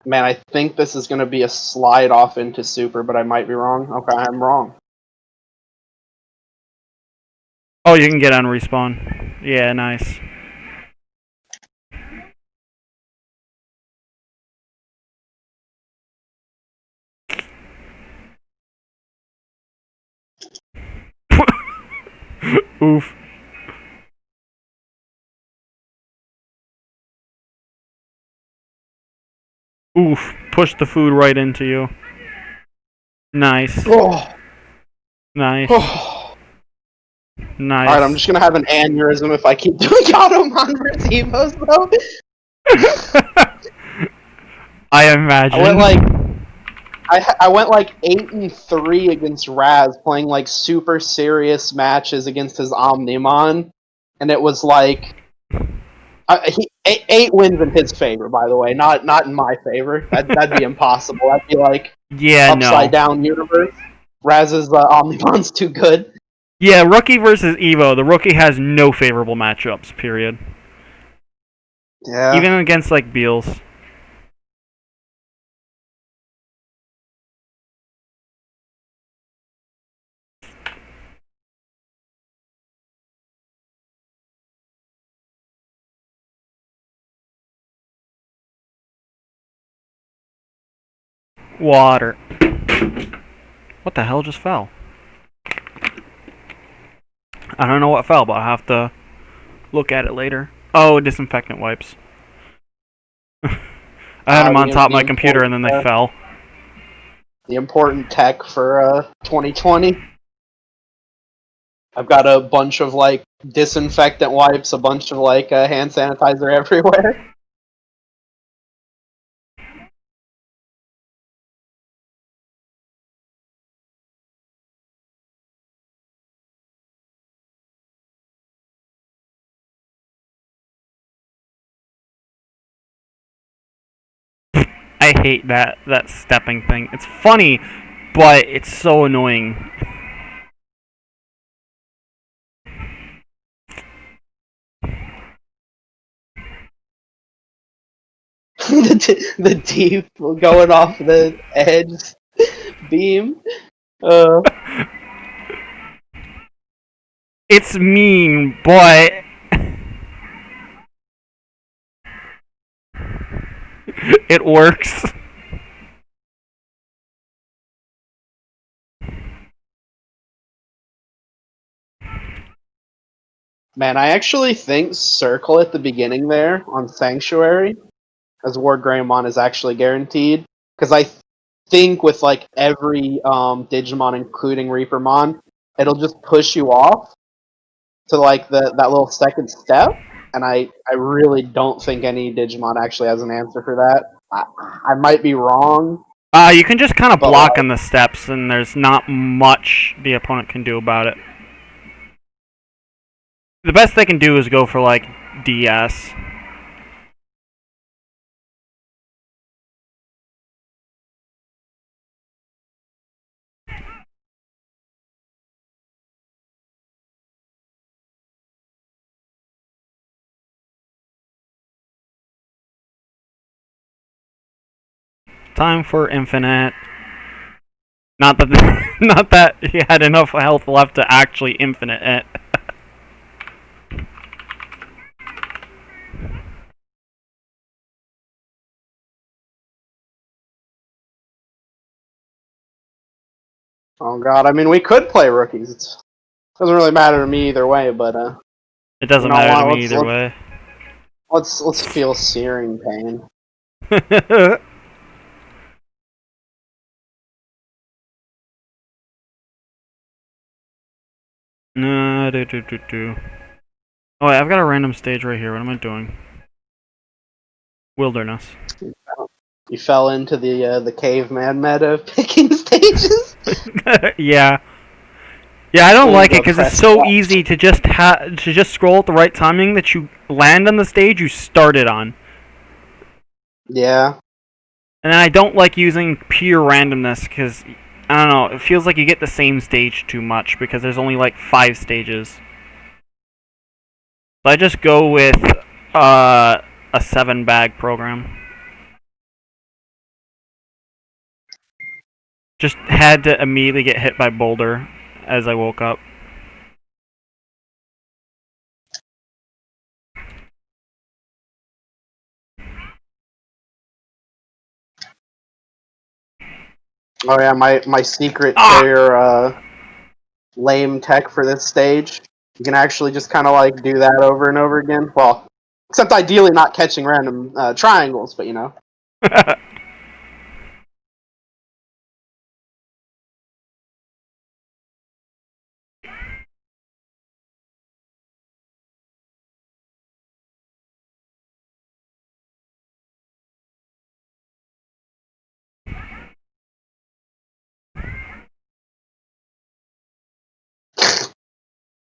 Speaker 2: Man, I think this is going to be a slide off into super, but I might be wrong. Okay, I'm wrong.
Speaker 1: Oh, you can get on respawn. Yeah, nice. Oof. Oof. Push the food right into you. Nice.
Speaker 2: Oh.
Speaker 1: Nice.
Speaker 2: Oh.
Speaker 1: Nice.
Speaker 2: Alright, I'm just going to have an aneurysm if I keep doing Automon versus Evos, though.
Speaker 1: I imagine.
Speaker 2: I went like 8-3 against Raz, playing like super serious matches against his Omnimon, and it was like 8 wins in his favor. By the way, not in my favor. That'd be impossible. That'd be like upside down universe. Raz's Omnimon's too good.
Speaker 1: Yeah, rookie versus Evo. The rookie has no favorable matchups. Period.
Speaker 2: Yeah.
Speaker 1: Even against like Beals. Water. What the hell just fell? I don't know what fell, but I'll have to look at it later. Oh, disinfectant wipes. I had them on top of my computer and then they fell.
Speaker 2: The important tech for 2020. I've got a bunch of like disinfectant wipes, a bunch of like hand sanitizer everywhere.
Speaker 1: I hate that stepping thing. It's funny, but it's so annoying.
Speaker 2: the deep going off the edge beam.
Speaker 1: It's mean, but it works.
Speaker 2: Man, I actually think circle at the beginning there on Sanctuary, as Ward Greymon is actually guaranteed. Because I think with like every Digimon, including Reapermon, it'll just push you off to like that little second step. And I really don't think any Digimon actually has an answer for that. I might be wrong.
Speaker 1: You can just kind of block on the steps, and there's not much the opponent can do about it. The best they can do is go for like DS. Time for infinite. Not that not that he had enough health left to actually infinite it.
Speaker 2: Oh god, I mean, we could play rookies. It doesn't really matter to me either way, but
Speaker 1: It doesn't
Speaker 2: you know
Speaker 1: matter to
Speaker 2: what?
Speaker 1: me either way.
Speaker 2: Let's feel searing pain.
Speaker 1: No, do. Oh wait, I've got a random stage right here. What am I doing? Wilderness.
Speaker 2: You fell into the caveman meta of picking stages.
Speaker 1: Yeah. Yeah, I don't
Speaker 2: There you
Speaker 1: like it
Speaker 2: go,
Speaker 1: because it's
Speaker 2: press
Speaker 1: so
Speaker 2: stop.
Speaker 1: easy to just scroll at the right timing that you land on the stage you started on.
Speaker 2: Yeah.
Speaker 1: And then I don't like using pure randomness because I don't know, it feels like you get the same stage too much because there's only like 5 stages. So I just go with a 7-bag program. Just had to immediately get hit by boulder as I woke up.
Speaker 2: Oh yeah, my secret
Speaker 1: Ah!
Speaker 2: to your lame tech for this stage. You can actually just kind of like do that over and over again. Well, except ideally not catching random triangles, but you know.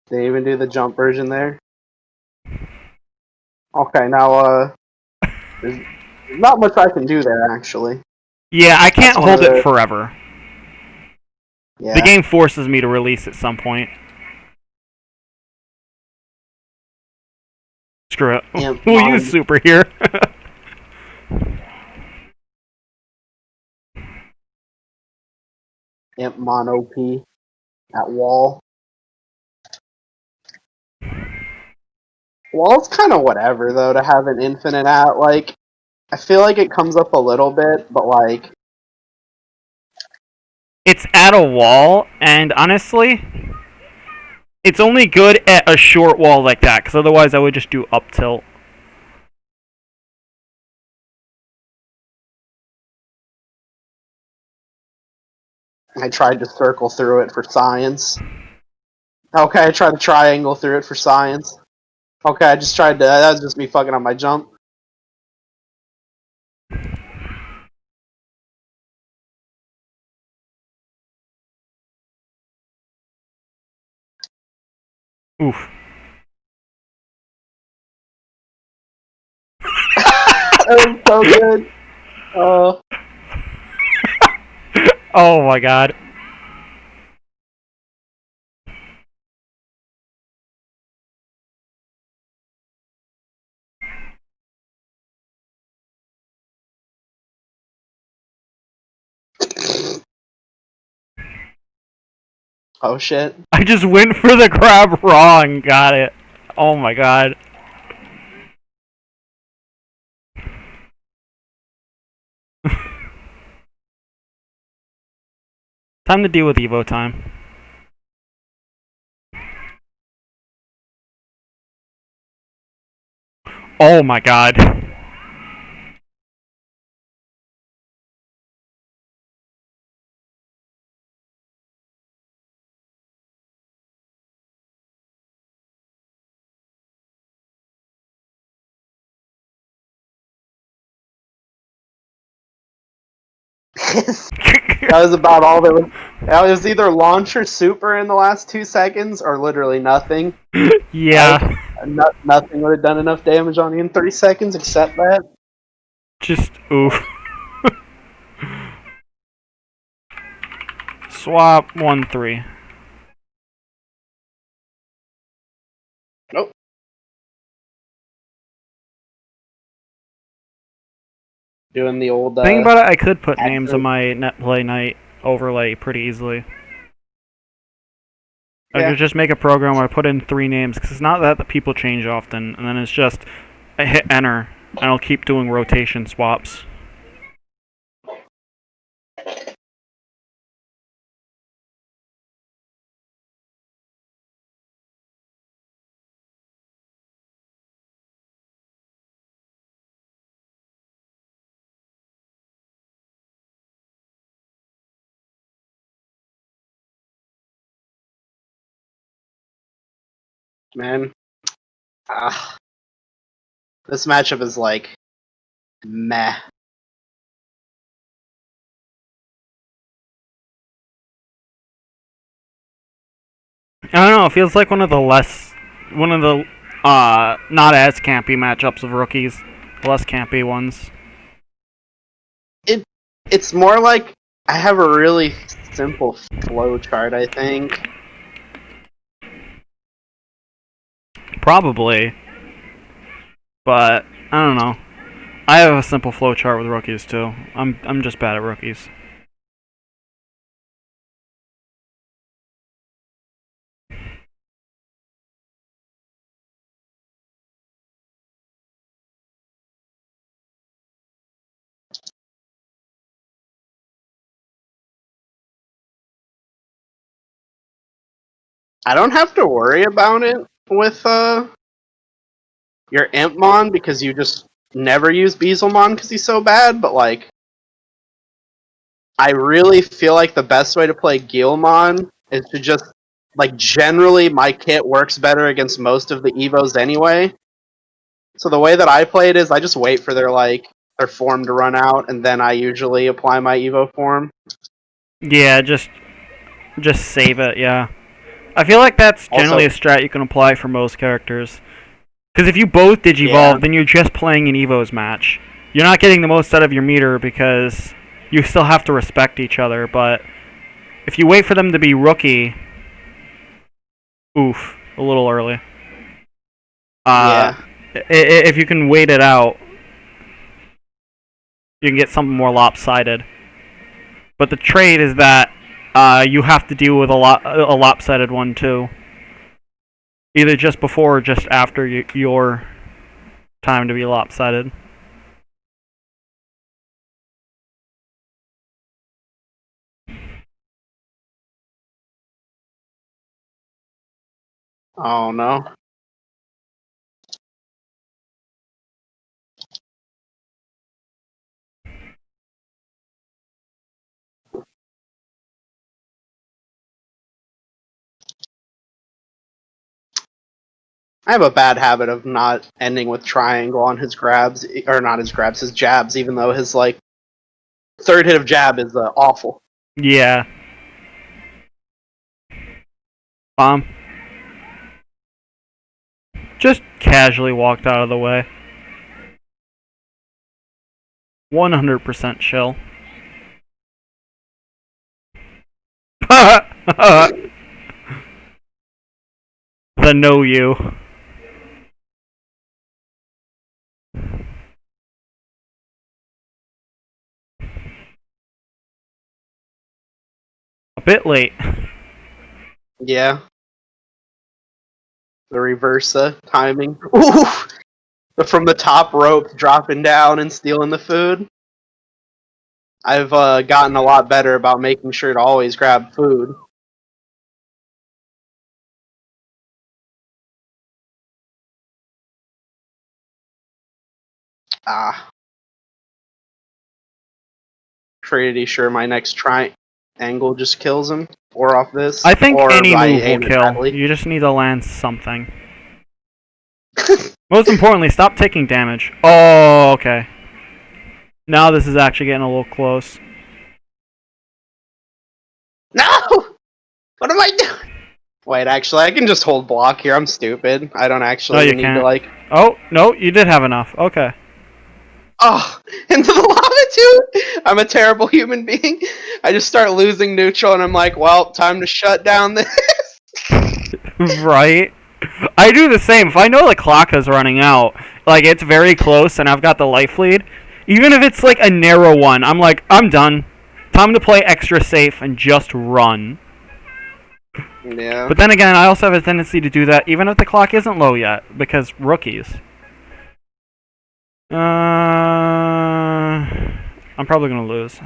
Speaker 2: They even do the jump version there. Okay, now there's not much I can do there actually.
Speaker 1: Yeah, I can't
Speaker 2: That's one of
Speaker 1: hold it
Speaker 2: the
Speaker 1: forever. The
Speaker 2: yeah.
Speaker 1: game forces me to release at some point. Screw it.
Speaker 2: Imp
Speaker 1: We'll use
Speaker 2: mon,
Speaker 1: super here.
Speaker 2: imp mon OP at wall. Wall's kind of whatever though to have an infinite at. Like I feel like it comes up a little bit, but like
Speaker 1: It's at a wall, and honestly, it's only good at a short wall like that, because otherwise I would just do up tilt.
Speaker 2: I tried to circle through it for science. Okay, I tried to triangle through it for science. Okay, I just tried to. That was just me fucking up my jump.
Speaker 1: Oof.
Speaker 2: That was so good.
Speaker 1: Oh my god.
Speaker 2: Oh shit.
Speaker 1: I just went for the grab raw and got it. Oh my god. Time to deal with Evo time. Oh my god.
Speaker 2: That was about all there was. That was either launch or super in the last 2 seconds, or literally nothing. Like
Speaker 1: Yeah.
Speaker 2: nothing would have done enough damage on you in 30 seconds, except that.
Speaker 1: Just oof. Swap 1-3.
Speaker 2: Nope. Doing the old.
Speaker 1: Thinking about it, I could put names on
Speaker 2: accurate-
Speaker 1: my Netplay night overlay pretty easily. I
Speaker 2: Yeah.
Speaker 1: could just make a program where I put in 3 names, because it's not that the people change often, and then it's just I hit enter, and I'll keep doing rotation swaps.
Speaker 2: Man. This matchup is like meh.
Speaker 1: I don't know. It feels like one of the not as campy matchups of rookies, less campy ones.
Speaker 2: It's more like I have a really simple flow chart, I think.
Speaker 1: Probably, but I don't know. I have a simple flow chart with rookies too. I'm just bad at rookies.
Speaker 2: I don't have to worry about it with your Impmon because you just never use Beelzemon because he's so bad, but like I really feel like the best way to play Guilmon is to just like generally my kit works better against most of the Evos anyway. So the way that I play it is I just wait for their form to run out and then I usually apply my Evo form.
Speaker 1: Yeah, just save it. Yeah, I feel like that's generally
Speaker 2: Also,
Speaker 1: a strat you can apply for most characters. Because if you both Digivolve,
Speaker 2: yeah,
Speaker 1: then you're just playing an Evo's match. You're not getting the most out of your meter because you still have to respect each other. But if you wait for them to be rookie, oof, a little early. Uh,
Speaker 2: yeah.
Speaker 1: if you can wait it out, you can get something more lopsided. But the trade is that you have to deal with a lopsided one too. Either just before or just after your time to be lopsided.
Speaker 2: Oh no. I have a bad habit of not ending with triangle on his grabs, or not his grabs, his jabs, even though his like third hit of jab is awful.
Speaker 1: Yeah. Just casually walked out of the way. 100% chill. The know you. A bit late.
Speaker 2: Yeah, the reverse timing. Ooh, from the top rope dropping down and stealing the food. I've gotten a lot better about making sure to always grab food. Ah, pretty sure my next triangle just kills him, or off this,
Speaker 1: I think
Speaker 2: or
Speaker 1: any
Speaker 2: I
Speaker 1: move will
Speaker 2: aim it
Speaker 1: kill.
Speaker 2: badly.
Speaker 1: You just need to land something. Most importantly, stop taking damage. Oh, okay. Now this is actually getting a little close.
Speaker 2: No! What am I doing? Wait, actually, I can just hold block here. I'm stupid. I don't
Speaker 1: No,
Speaker 2: actually
Speaker 1: you
Speaker 2: need to,
Speaker 1: can't.
Speaker 2: like...
Speaker 1: Oh, no, you did have enough. Okay.
Speaker 2: Oh, into the lava, too? I'm a terrible human being. I just start losing neutral, and I'm like, well, time to shut down this.
Speaker 1: Right? I do the same. If I know the clock is running out, like it's very close and I've got the life lead, even if it's like a narrow one, I'm like, I'm done. Time to play extra safe and just run.
Speaker 2: Yeah.
Speaker 1: But then again, I also have a tendency to do that even if the clock isn't low yet, because rookies. I'm probably gonna lose.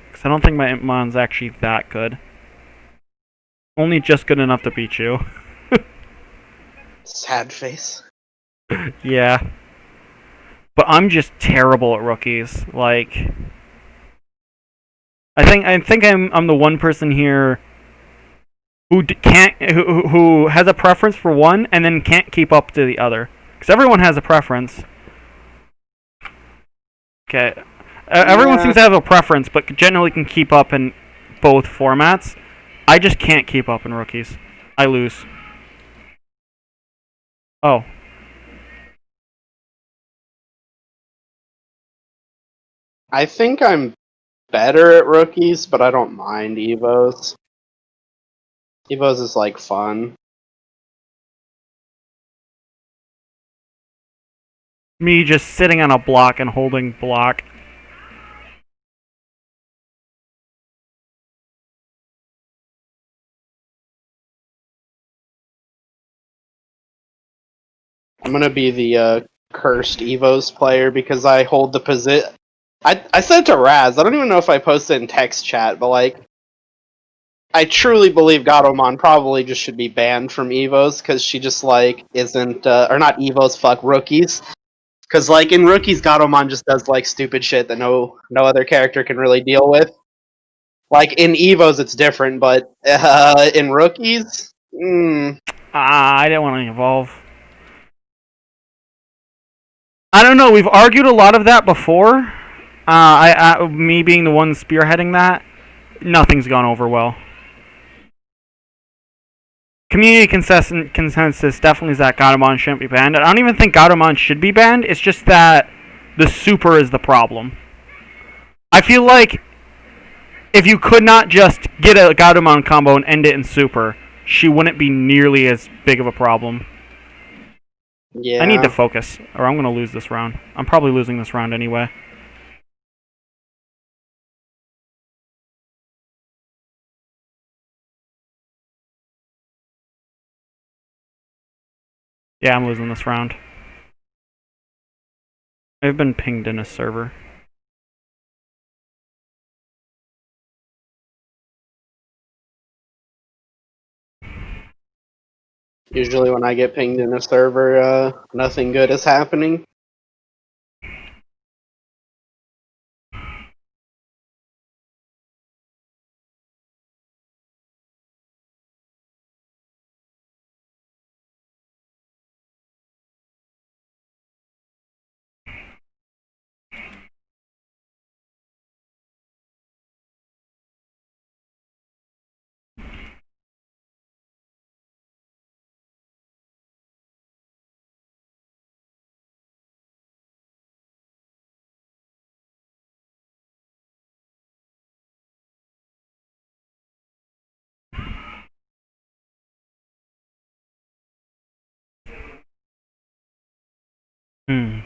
Speaker 1: Because I don't think my Impmon's actually that good. Only just good enough to beat you.
Speaker 2: Sad face.
Speaker 1: Yeah. But I'm just terrible at rookies. Like, I think I'm the one person here who has a preference for one and then can't keep up to the other. Because everyone has a preference. Okay, everyone seems to have a preference, but generally can keep up in both formats. I just can't keep up in rookies. I lose. Oh.
Speaker 2: I think I'm better at rookies, but I don't mind Evos. Evos is like fun.
Speaker 1: Me just sitting on a block and holding block.
Speaker 2: I'm gonna be the cursed Evos player because I hold the position. I said it to Raz. I don't even know if I posted in text chat, but like, I truly believe Gatomon probably just should be banned from Evos because she just like isn't or not Evos. Fuck rookies. Because like in rookies, Gatomon just does like stupid shit that no other character can really deal with. Like in Evos, it's different, but in rookies,
Speaker 1: I didn't want to evolve. I don't know. We've argued a lot of that before. Me being the one spearheading that, nothing's gone over well. Community consensus definitely is that Gatomon shouldn't be banned. I don't even think Gatomon should be banned. It's just that the super is the problem. I feel like if you could not just get a Gatomon combo and end it in super, she wouldn't be nearly as big of a problem.
Speaker 2: yeah.
Speaker 1: I need to focus, or I'm going to lose this round. I'm probably losing this round anyway. Yeah, I'm losing this round. I've been pinged in a server.
Speaker 2: Usually when I get pinged in a server, nothing good is happening.
Speaker 1: Hmm.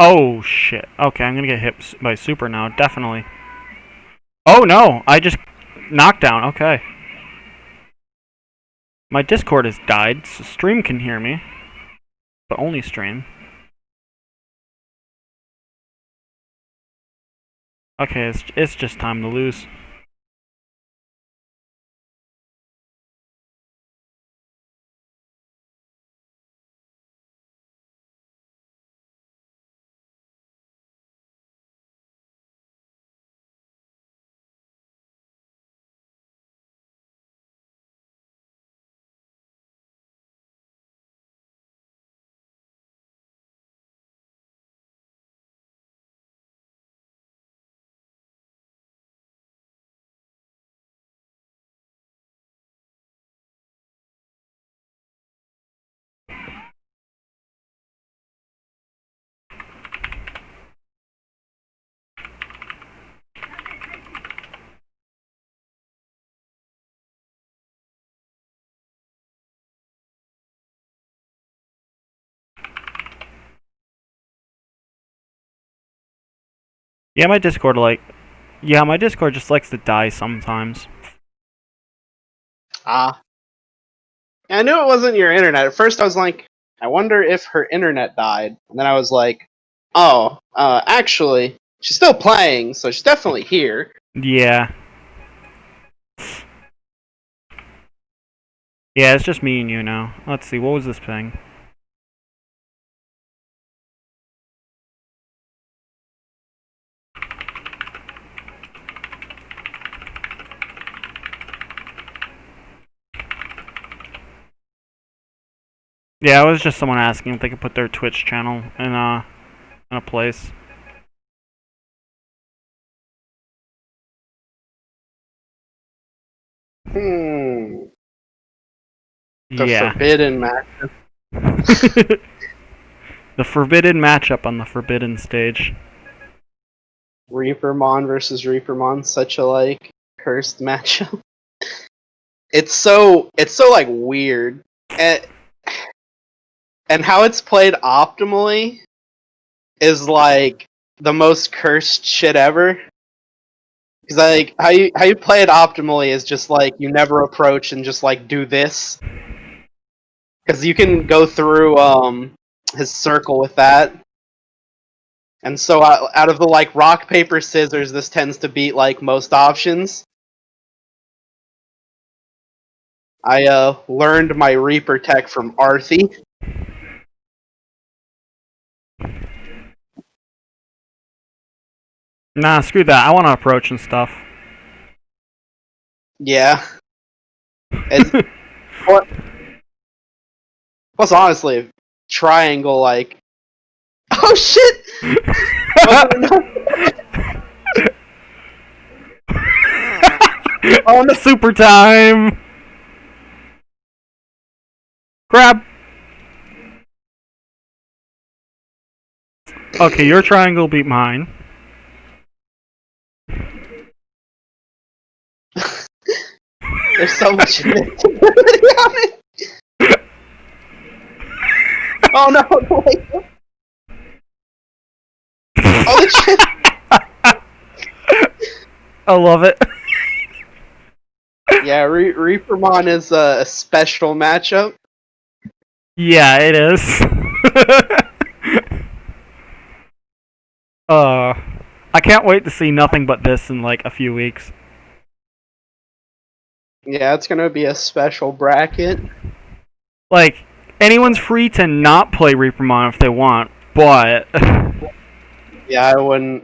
Speaker 1: Oh, shit. Okay, I'm gonna get hit by super now, definitely. Oh, no! I just knocked down. Okay. My Discord has died, so stream can hear me. But only stream. Okay, it's just time to lose. Yeah, my Discord my Discord just likes to die sometimes.
Speaker 2: Ah. I knew it wasn't your internet. At first I was like, I wonder if her internet died. And then I was like, oh, actually, she's still playing, so she's definitely here.
Speaker 1: Yeah. Yeah, it's just me and you now. Let's see, what was this thing? Yeah, it was just someone asking if they could put their Twitch channel in a place.
Speaker 2: The
Speaker 1: Yeah.
Speaker 2: forbidden match.
Speaker 1: The forbidden matchup on the forbidden stage.
Speaker 2: Reapermon versus Reapermon, such a like cursed matchup. It's so like weird, and how it's played optimally is like the most cursed shit ever. Because like how you play it optimally is just like you never approach and just like do this. Because you can go through his circle with that. And so out of the like rock paper scissors, this tends to beat like most options. I learned my Reaper tech from Arthi.
Speaker 1: Nah, screw that. I want to approach and stuff.
Speaker 2: Yeah. What? Plus, honestly, triangle like. Oh shit!
Speaker 1: Oh no! Super time! Grab! Okay, your triangle beat mine.
Speaker 2: There's so much invincibility on it. Oh no! Wait. Oh shit!
Speaker 1: I love it.
Speaker 2: Yeah, Reapermon is a special matchup.
Speaker 1: Yeah, it is. I can't wait to see nothing but this in like a few weeks.
Speaker 2: Yeah, it's gonna be a special bracket.
Speaker 1: Like, anyone's free to not play Reapermon if they want, but
Speaker 2: Yeah, I wouldn't.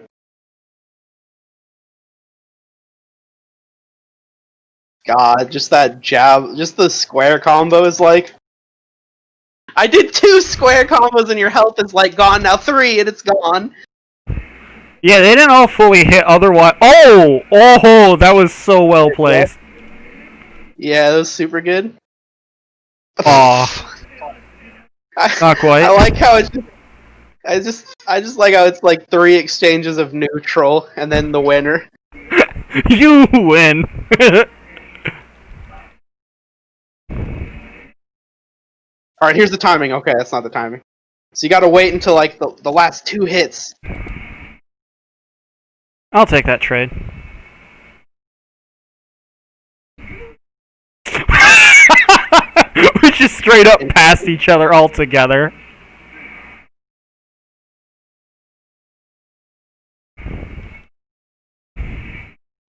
Speaker 2: God, just that jab, just the square combo is like. I did 2 square combos and your health is like gone now. 3 and it's gone.
Speaker 1: yeah, they didn't all fully hit otherwise. Oh, that was so well placed.
Speaker 2: Yeah, that was super good.
Speaker 1: Aw. Not quite.
Speaker 2: I like how it's I just like how it's like 3 exchanges of neutral and then the winner.
Speaker 1: You win.
Speaker 2: Alright, here's the timing. Okay, that's not the timing. So you gotta wait until like the last 2 hits.
Speaker 1: I'll take that trade. We just straight up passed each other altogether.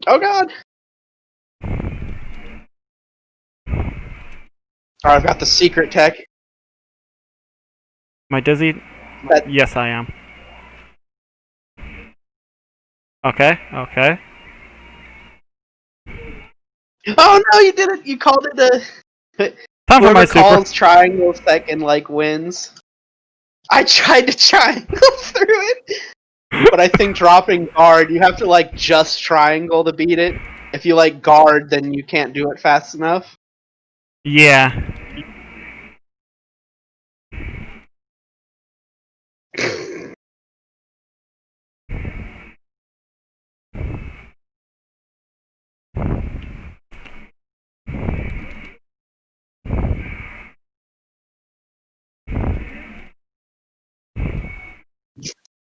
Speaker 2: Oh god. Alright, I've got the secret tech.
Speaker 1: Am I dizzy?
Speaker 2: That
Speaker 1: Yes, I am. Okay.
Speaker 2: Oh no, you did it! You called it a
Speaker 1: Time for my
Speaker 2: whoever
Speaker 1: super.
Speaker 2: calls triangle second like wins. I tried to triangle through it, but I think dropping guard, you have to like just triangle to beat it. If you like guard, then you can't do it fast enough.
Speaker 1: Yeah.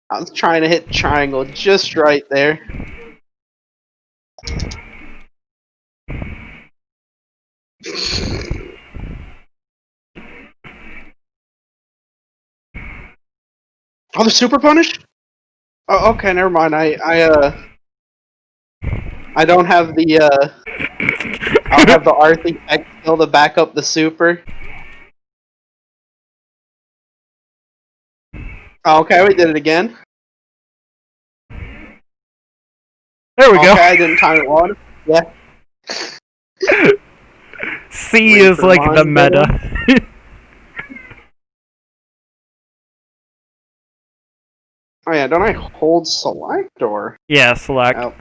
Speaker 2: I was trying to hit triangle just right there. Oh, the super punish? Oh, okay, never mind. I don't have the I don't have the Arthi tech skill to back up the super. Oh, okay, we did it again.
Speaker 1: There we go.
Speaker 2: Okay, I didn't time it well enough. Yeah.
Speaker 1: C is like the meta.
Speaker 2: Oh yeah, don't I hold select or?
Speaker 1: Yeah, select.
Speaker 2: Oh.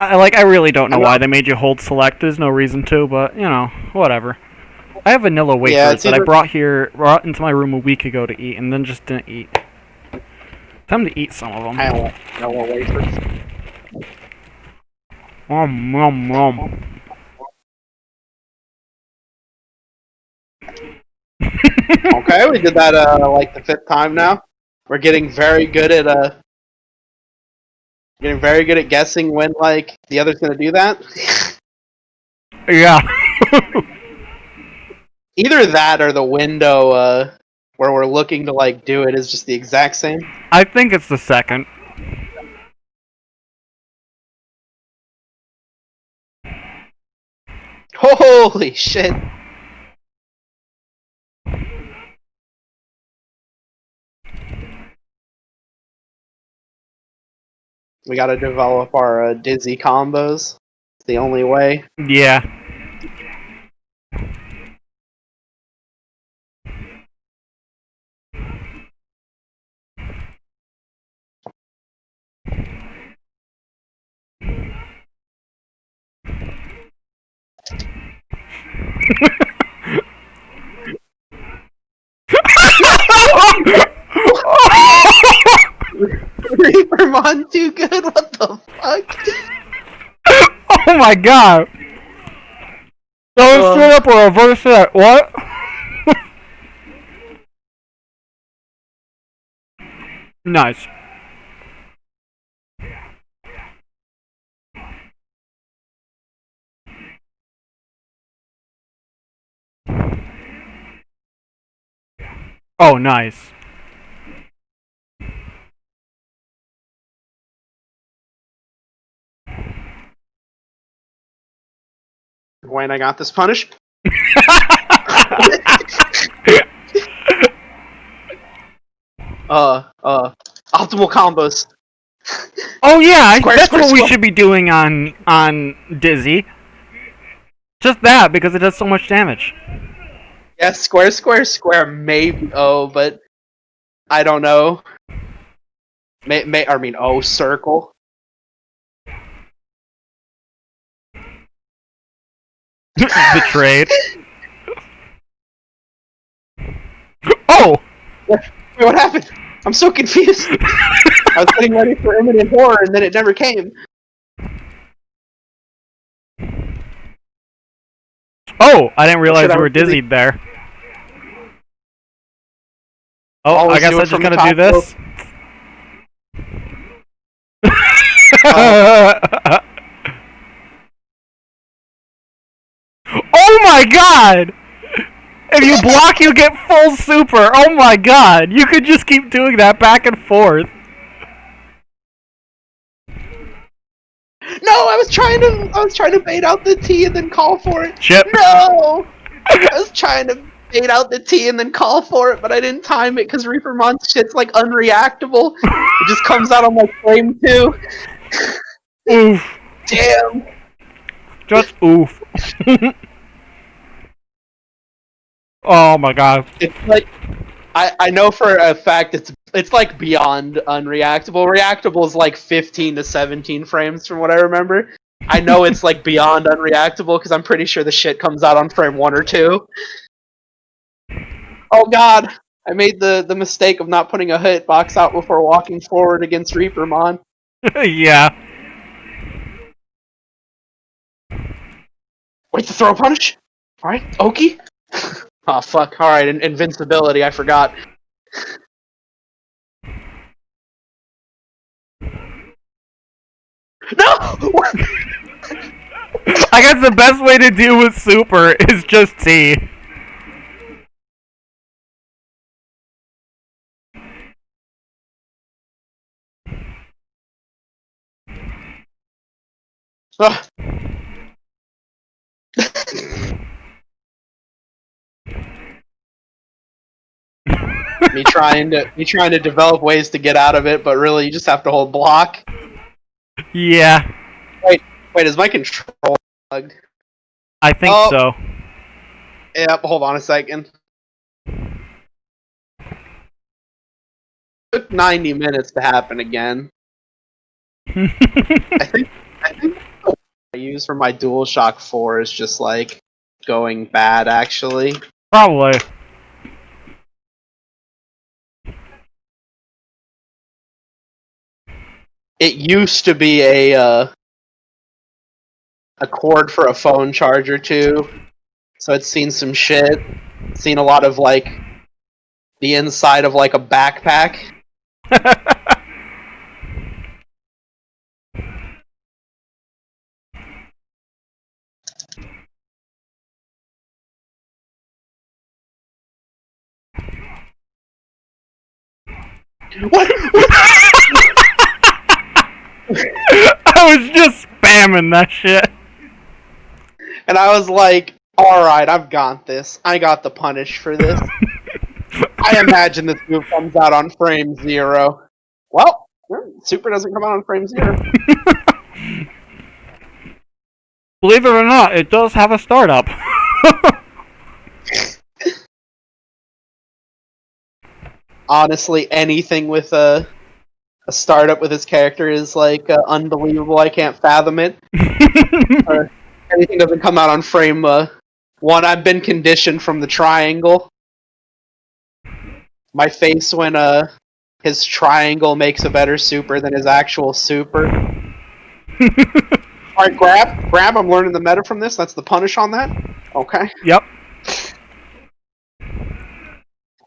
Speaker 1: I really don't know
Speaker 2: I'm
Speaker 1: why
Speaker 2: not-
Speaker 1: they made you hold select. There's no reason to, but you know, whatever. I have vanilla
Speaker 2: Yeah,
Speaker 1: wafers
Speaker 2: it's
Speaker 1: that I
Speaker 2: either-
Speaker 1: brought into my room a week ago to eat, and then just didn't eat. Time to eat some of them.
Speaker 2: I don't want wafers.
Speaker 1: Nom.
Speaker 2: Okay, we did that like the 5th time now. We're getting very good at guessing when like the other's gonna do that.
Speaker 1: Yeah.
Speaker 2: Either that or the window where we're looking to like do it is just the exact same.
Speaker 1: I think it's the second.
Speaker 2: Holy shit! We gotta develop our dizzy combos. It's the only way.
Speaker 1: Yeah.
Speaker 2: Reapermon too good. What the fuck?
Speaker 1: Oh my god! That was straight up a reverse set. What? Nice. Oh, nice.
Speaker 2: Wayne, I got this punish. Optimal combos.
Speaker 1: Oh yeah, that's
Speaker 2: Square,
Speaker 1: what we
Speaker 2: square.
Speaker 1: should be doing on Dizzy. Just that, because it does so much damage.
Speaker 2: Yeah, square, maybe. Oh, but I don't know. Circle.
Speaker 1: Betrayed. Oh!
Speaker 2: Wait, what happened? I'm so confused. I was getting ready for imminent horror, and then it never came.
Speaker 1: Oh! I didn't realize
Speaker 2: shit, I
Speaker 1: you were
Speaker 2: was busy.
Speaker 1: dizzied there. Oh, I
Speaker 2: Always
Speaker 1: guess
Speaker 2: do
Speaker 1: I
Speaker 2: it
Speaker 1: just
Speaker 2: from the
Speaker 1: gotta do
Speaker 2: top
Speaker 1: this. Oh my god! If you block, you get full super. Oh my god! You could just keep doing that back and forth.
Speaker 2: No, I was trying to bait out the T and then call for it.
Speaker 1: Chip.
Speaker 2: No, I was trying to bait out the T and then call for it, but I didn't time it because Reapermon's shit's like unreactable. It just comes out on like frame 2.
Speaker 1: Oof.
Speaker 2: Damn.
Speaker 1: Just oof. Oh my god.
Speaker 2: It's like I know for a fact it's like beyond unreactable. Reactable is like 15 to 17 frames from what I remember. I know it's like beyond unreactable because I'm pretty sure the shit comes out on frame 1 or 2. Oh god, I made the mistake of not putting a hitbox out before walking forward against Reapermon.
Speaker 1: Yeah.
Speaker 2: Wait, the throw punish? Alright, Oki? Oh fuck, alright, invincibility, I forgot. No!
Speaker 1: I guess the best way to deal with super is just T.
Speaker 2: Ugh. me trying to develop ways to get out of it, but really you just have to hold block.
Speaker 1: Yeah.
Speaker 2: Wait, is my control bugged?
Speaker 1: I think so.
Speaker 2: Yep, hold on a second. took 90 minutes to happen again. I think what I use for my DualShock 4 is just like going bad actually.
Speaker 1: Probably.
Speaker 2: It used to be a cord for a phone charger too. So it's seen some shit. Seen a lot of like the inside of like a backpack. What?
Speaker 1: I was just spamming that shit.
Speaker 2: And I was like, alright, I've got this. I got the punish for this. I imagine this move comes out on frame 0. Well, Super doesn't come out on frame 0.
Speaker 1: Believe it or not, it does have a startup.
Speaker 2: Honestly, anything with a startup with his character is like unbelievable. I can't fathom it. Anything doesn't come out on frame 1. I've been conditioned from the triangle. My face when his triangle makes a better super than his actual super. Alright, grab. I'm learning the meta from this. That's the punish on that. Okay.
Speaker 1: Yep.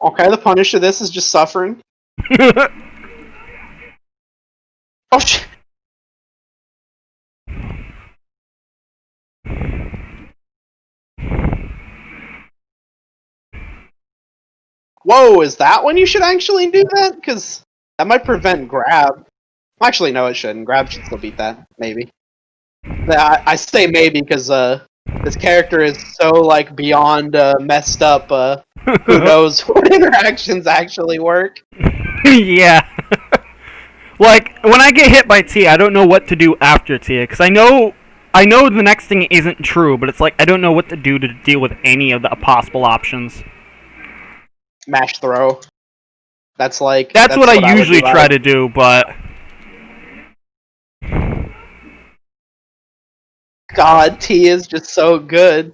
Speaker 2: Okay, the punish to this is just suffering. Oh shit! Whoa, is that when you should actually do that? Because that might prevent grab. Actually, no, it shouldn't. Grab should still beat that. Maybe. I say maybe because this character is so like beyond messed up. Who knows what interactions actually work?
Speaker 1: Yeah. Like, when I get hit by T, I don't know what to do after T, because I know the next thing isn't true, but it's like, I don't know what to do to deal with any of the possible options.
Speaker 2: Mash throw. That's what
Speaker 1: I usually try to do, but...
Speaker 2: God, T is just so good.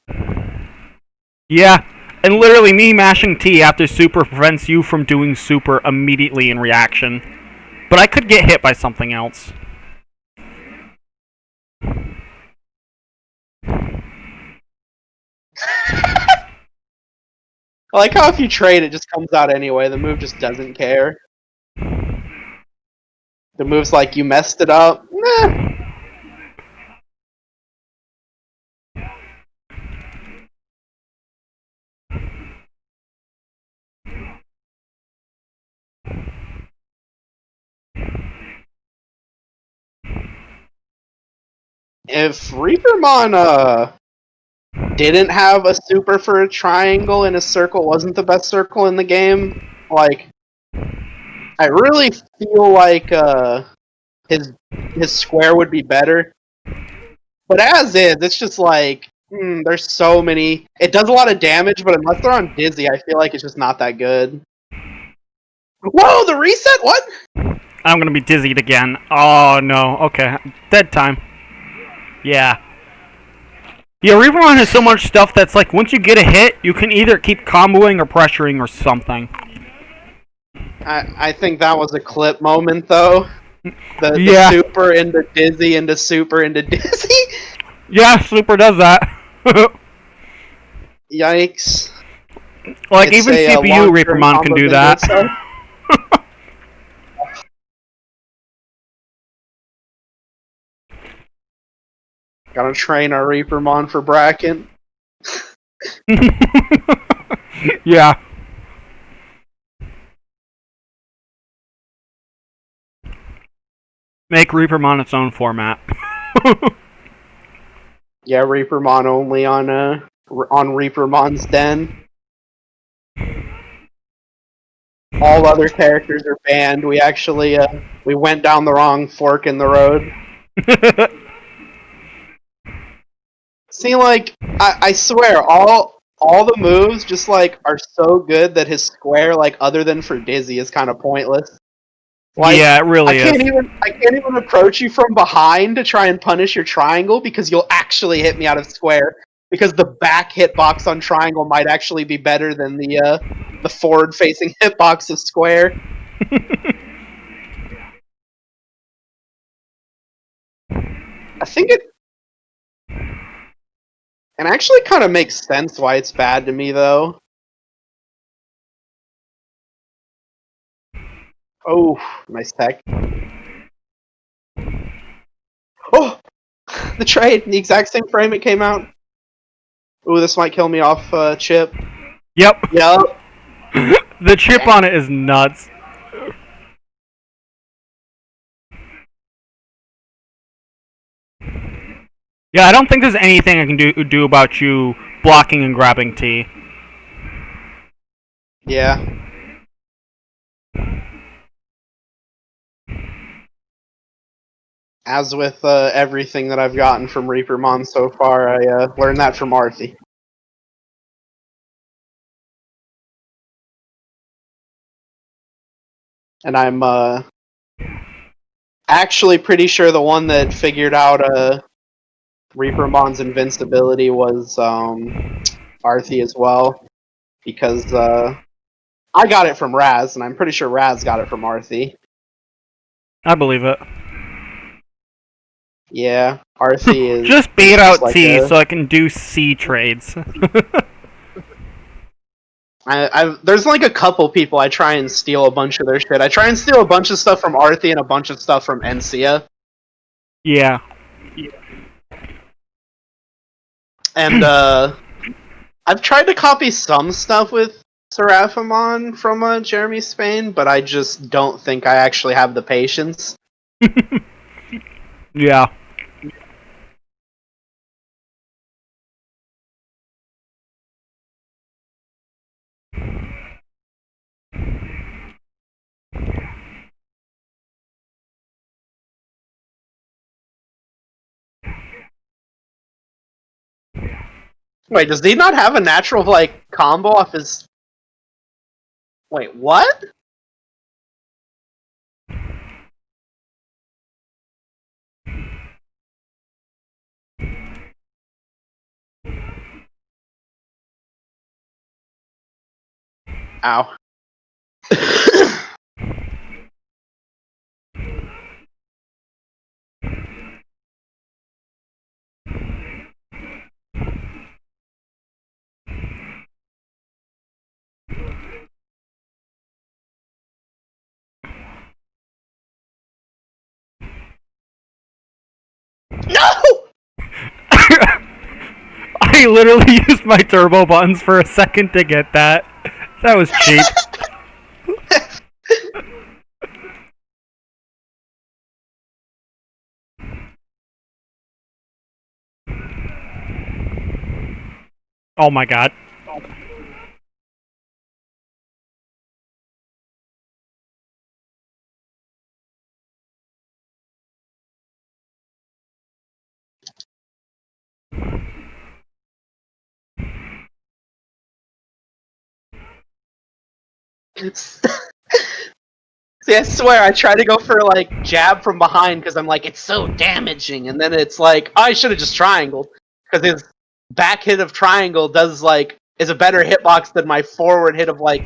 Speaker 1: Yeah, and literally me mashing T after super prevents you from doing super immediately in reaction. But I could get hit by something else.
Speaker 2: I like how if you trade, it just comes out anyway. The move just doesn't care. The move's like, you messed it up. Nah. If Reapermon didn't have a super for a triangle and his circle wasn't the best circle in the game, like, I really feel like his square would be better. But as is, it's just like, there's so many. It does a lot of damage, but unless they're on Dizzy, I feel like it's just not that good. Whoa, the reset? What?
Speaker 1: I'm gonna be dizzied again. Oh no, okay. Dead time. Yeah. Yeah, Reapermon has so much stuff that's like, once you get a hit, you can either keep comboing or pressuring or something.
Speaker 2: I think that was a clip moment, though. The
Speaker 1: Yeah.
Speaker 2: super into Dizzy into super into Dizzy?
Speaker 1: Yeah, super does that.
Speaker 2: Yikes.
Speaker 1: Like,
Speaker 2: It's
Speaker 1: even
Speaker 2: a,
Speaker 1: CPU
Speaker 2: long-term
Speaker 1: Reapermon can do
Speaker 2: combo
Speaker 1: that.
Speaker 2: so. Gotta train our Reapermon for Bracken.
Speaker 1: Yeah. Make Reapermon its own format.
Speaker 2: Yeah, Reapermon only on Reapermon's Den. All other characters are banned. We actually we went down the wrong fork in the road. See, like, I swear, all the moves just like are so good that his square, like, other than for Dizzy, is kind of pointless. Like,
Speaker 1: yeah, it really
Speaker 2: I
Speaker 1: is.
Speaker 2: can't even approach you from behind to try and punish your triangle because you'll actually hit me out of square. Because the back hitbox on triangle might actually be better than the forward facing hitbox of square. I think it actually kind of makes sense why it's bad to me though. Oh, nice tech. Oh, the trade, the exact same frame it came out. Ooh, this might kill me off chip.
Speaker 1: Yep.
Speaker 2: Yep.
Speaker 1: The chip
Speaker 2: Dang.
Speaker 1: on it is nuts. Yeah, I don't think there's anything I can do about you blocking and grabbing T.
Speaker 2: Yeah. As with everything that I've gotten from Reapermon so far, I learned that from Arthi. And I'm actually pretty sure the one that figured out Reapermon's invincibility was Arthi as well. Because I got it from Raz, and I'm pretty sure Raz got it from Arthi.
Speaker 1: I believe it.
Speaker 2: Yeah, Arthi is
Speaker 1: Just bait
Speaker 2: just
Speaker 1: out
Speaker 2: like
Speaker 1: T so I can do C trades.
Speaker 2: there's like a couple people I try and steal a bunch of their shit. I try and steal a bunch of stuff from Arthi and a bunch of stuff from Encia.
Speaker 1: Yeah.
Speaker 2: And I've tried to copy some stuff with Seraphimon from Jeremy Spain, but I just don't think I actually have the patience.
Speaker 1: Yeah.
Speaker 2: Wait, does he not have a natural like combo off his? Wait, what? Ow. No!
Speaker 1: I literally used my turbo buttons for a second to get that. That was cheap. Oh my god.
Speaker 2: See, I swear, I try to go for like jab from behind because I'm like, it's so damaging, and then it's like, oh, I should have just triangled because his back hit of triangle does like is a better hitbox than my forward hit of like.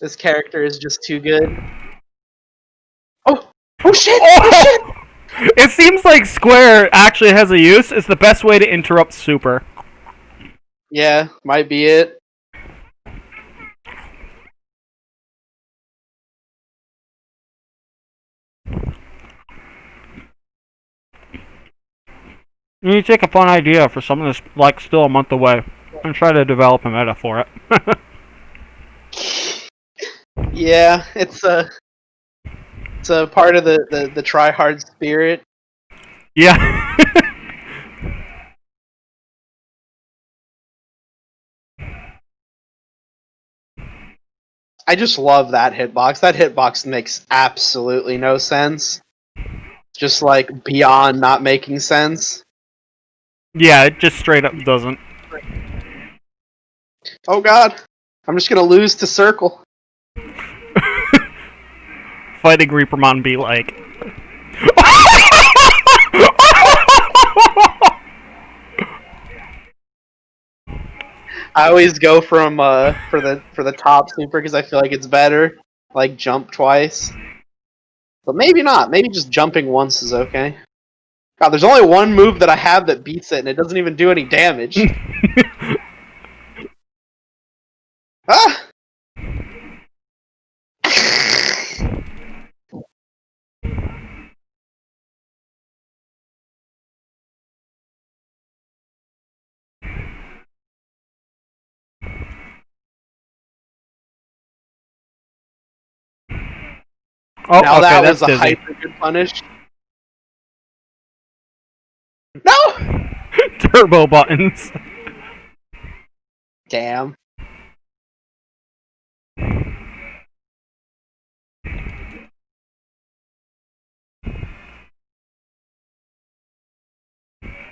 Speaker 2: This character is just too good. Oh, oh shit! Oh shit!
Speaker 1: It seems like Square actually has a use. It's the best way to interrupt Super.
Speaker 2: Yeah, might be it.
Speaker 1: You need to take a fun idea for something that's like still a month away and try to develop a meta for it.
Speaker 2: Yeah, it's a part of the try hard spirit.
Speaker 1: Yeah.
Speaker 2: I just love that hitbox. That hitbox makes absolutely no sense. Just like beyond not making sense.
Speaker 1: Yeah, it just straight up doesn't.
Speaker 2: Oh god. I'm just gonna lose to circle.
Speaker 1: fighting Reapermon be like?
Speaker 2: I always go from for the top super because I feel like it's better. Like jump twice, but maybe not. Maybe just jumping once is okay. God, there's only one move that I have that beats it, and it doesn't even do any damage. Ah!
Speaker 1: Oh,
Speaker 2: Now
Speaker 1: okay,
Speaker 2: that
Speaker 1: that's
Speaker 2: was a
Speaker 1: dizzy.
Speaker 2: hyper good punish. No!
Speaker 1: Turbo buttons.
Speaker 2: Damn.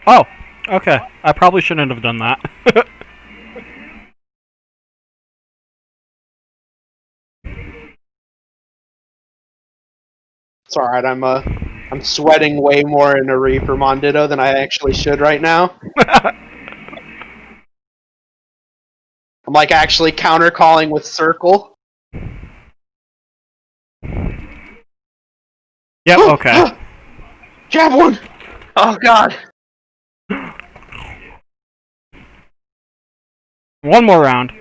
Speaker 1: Oh, okay. I probably shouldn't have done that.
Speaker 2: It's alright, I'm sweating way more in a Reaper Monditto than I actually should right now. I'm like actually counter calling with Circle.
Speaker 1: Yep, okay.
Speaker 2: Jab one! Oh god.
Speaker 1: One more round.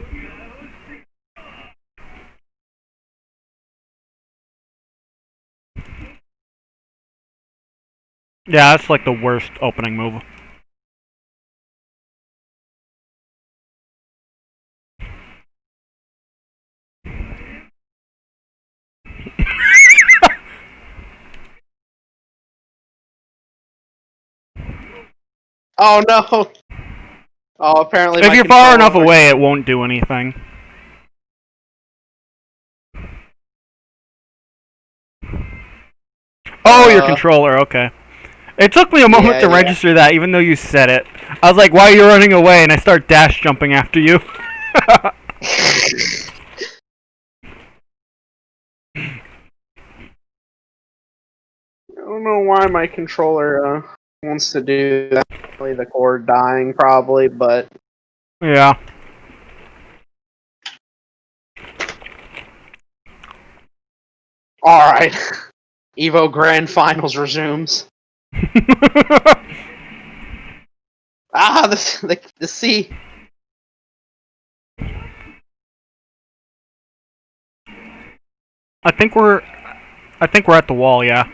Speaker 1: Yeah, that's like the worst opening move.
Speaker 2: Oh no! Oh, apparently
Speaker 1: If
Speaker 2: my
Speaker 1: you're far enough
Speaker 2: controller-
Speaker 1: away, it won't do anything. Oh, your controller, okay. It took me a moment to register that, even though you said it. I was like, why are you running away? And I start dash jumping after you.
Speaker 2: I don't know why my controller wants to do that. Probably the cord dying, probably, but
Speaker 1: Yeah.
Speaker 2: alright. Evo Grand Finals resumes. Ah, the C.
Speaker 1: I think we're at the wall, yeah.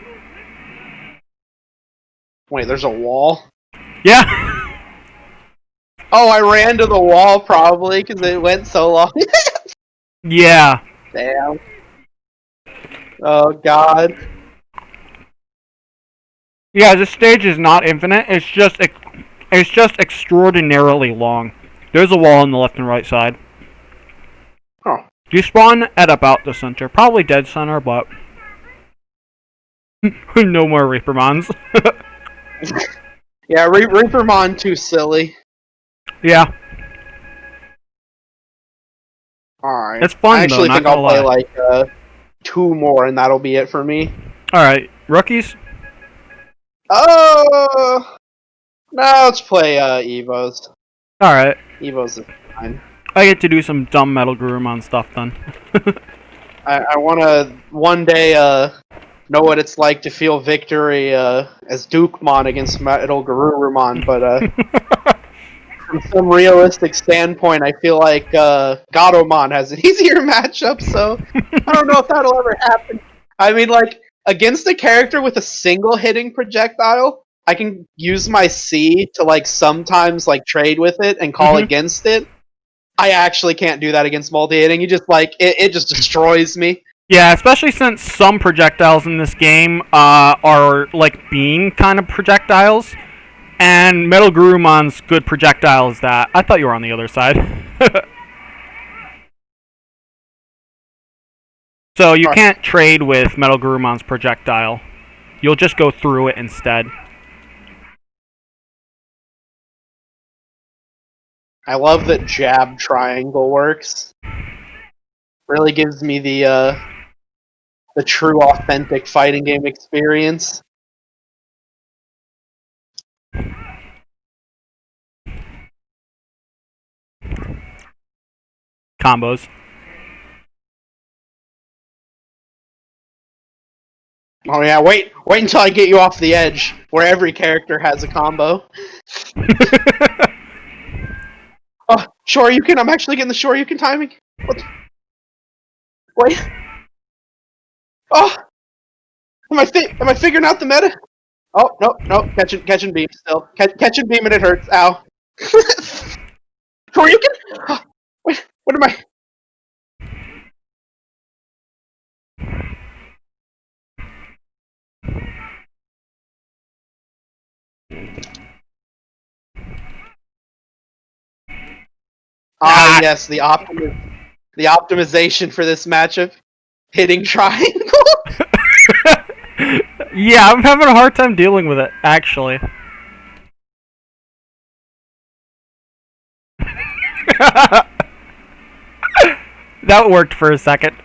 Speaker 2: Wait, there's a wall?
Speaker 1: Yeah.
Speaker 2: Oh, I ran to the wall probably because it went so long.
Speaker 1: Yeah.
Speaker 2: Damn. Oh god.
Speaker 1: Yeah, this stage is not infinite. It's just extraordinarily long. There's a wall on the left and right side.
Speaker 2: Huh.
Speaker 1: You spawn at about the center, probably dead center, but no more Reapermons.
Speaker 2: Yeah, Reapermon too silly.
Speaker 1: Yeah,
Speaker 2: Alright.
Speaker 1: it's fun
Speaker 2: I actually
Speaker 1: though.
Speaker 2: think
Speaker 1: Not
Speaker 2: I'll
Speaker 1: gonna
Speaker 2: play
Speaker 1: lie.
Speaker 2: like 2 more and that'll be it for me.
Speaker 1: All right, rookies.
Speaker 2: Oh! No, let's play Evos.
Speaker 1: All right,
Speaker 2: Evos is fine.
Speaker 1: I get to do some dumb Metal Gurumon stuff then.
Speaker 2: I want to one day know what it's like to feel victory as Dukemon against Metal Garurumon, but from some realistic standpoint, I feel like Gatomon has an easier matchup, so I don't know if that'll ever happen. I mean, like, against a character with a single hitting projectile, I can use my C to, like, sometimes, like, trade with it and call against it. I actually can't do that against multi-hitting. You just, like, it just destroys me.
Speaker 1: Yeah, especially since some projectiles in this game are like beam kind of projectiles, and Metal Gurumon's good projectile is that. I thought you were on the other side. So you can't trade with Metal Gurumon's projectile. You'll just go through it instead.
Speaker 2: I love that jab triangle works. Really gives me the the true, authentic fighting game experience.
Speaker 1: Combos.
Speaker 2: Oh yeah, wait until I get you off the edge, where every character has a combo. Oh, Shoryuken! I'm actually getting the Shoryuken timing. What? Wait. Oh, am I figuring out the meta? Oh no, catching beam still. Catching beam and it hurts. Ow. Shoryuken? Oh, wait, what am I? Ah, yes, the optimization for this matchup. Hitting triangle.
Speaker 1: Yeah, I'm having a hard time dealing with it, actually. That worked for a second.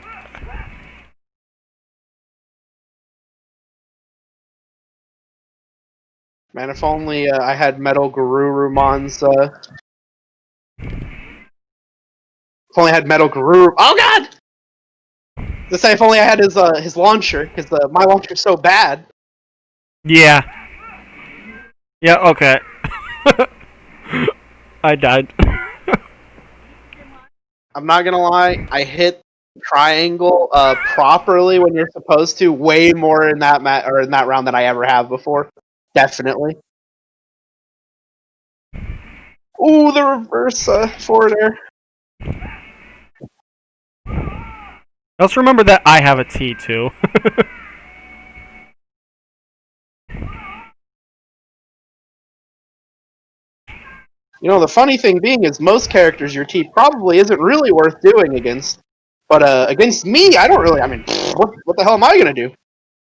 Speaker 2: Man, if only I had Metal Garurumon's. If only I had Metal Garuru. Oh God! To say if only I had his launcher, because my launcher's so bad.
Speaker 1: Yeah. Yeah, okay. I died.
Speaker 2: I'm not gonna lie, I hit triangle properly when you're supposed to way more in that or in that round than I ever have before. Definitely. Ooh, the reverse forward air.
Speaker 1: Let's remember that I have a T too.
Speaker 2: You know, the funny thing being is most characters your T probably isn't really worth doing against. But against me, I don't really. I mean, what the hell am I gonna do?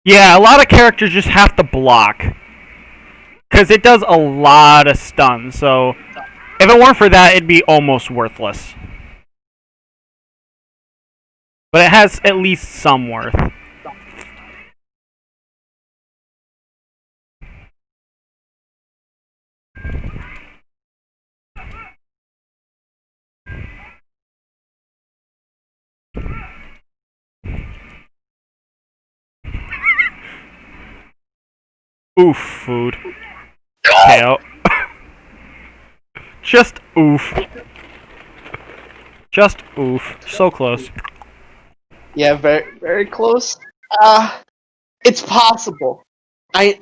Speaker 1: Yeah, a lot of characters just have to block. Because it does a lot of stun, so if it weren't for that, it'd be almost worthless. But it has at least some worth. Oof, food. KO. Just oof. Just oof. So close.
Speaker 2: Yeah, very close. It's possible.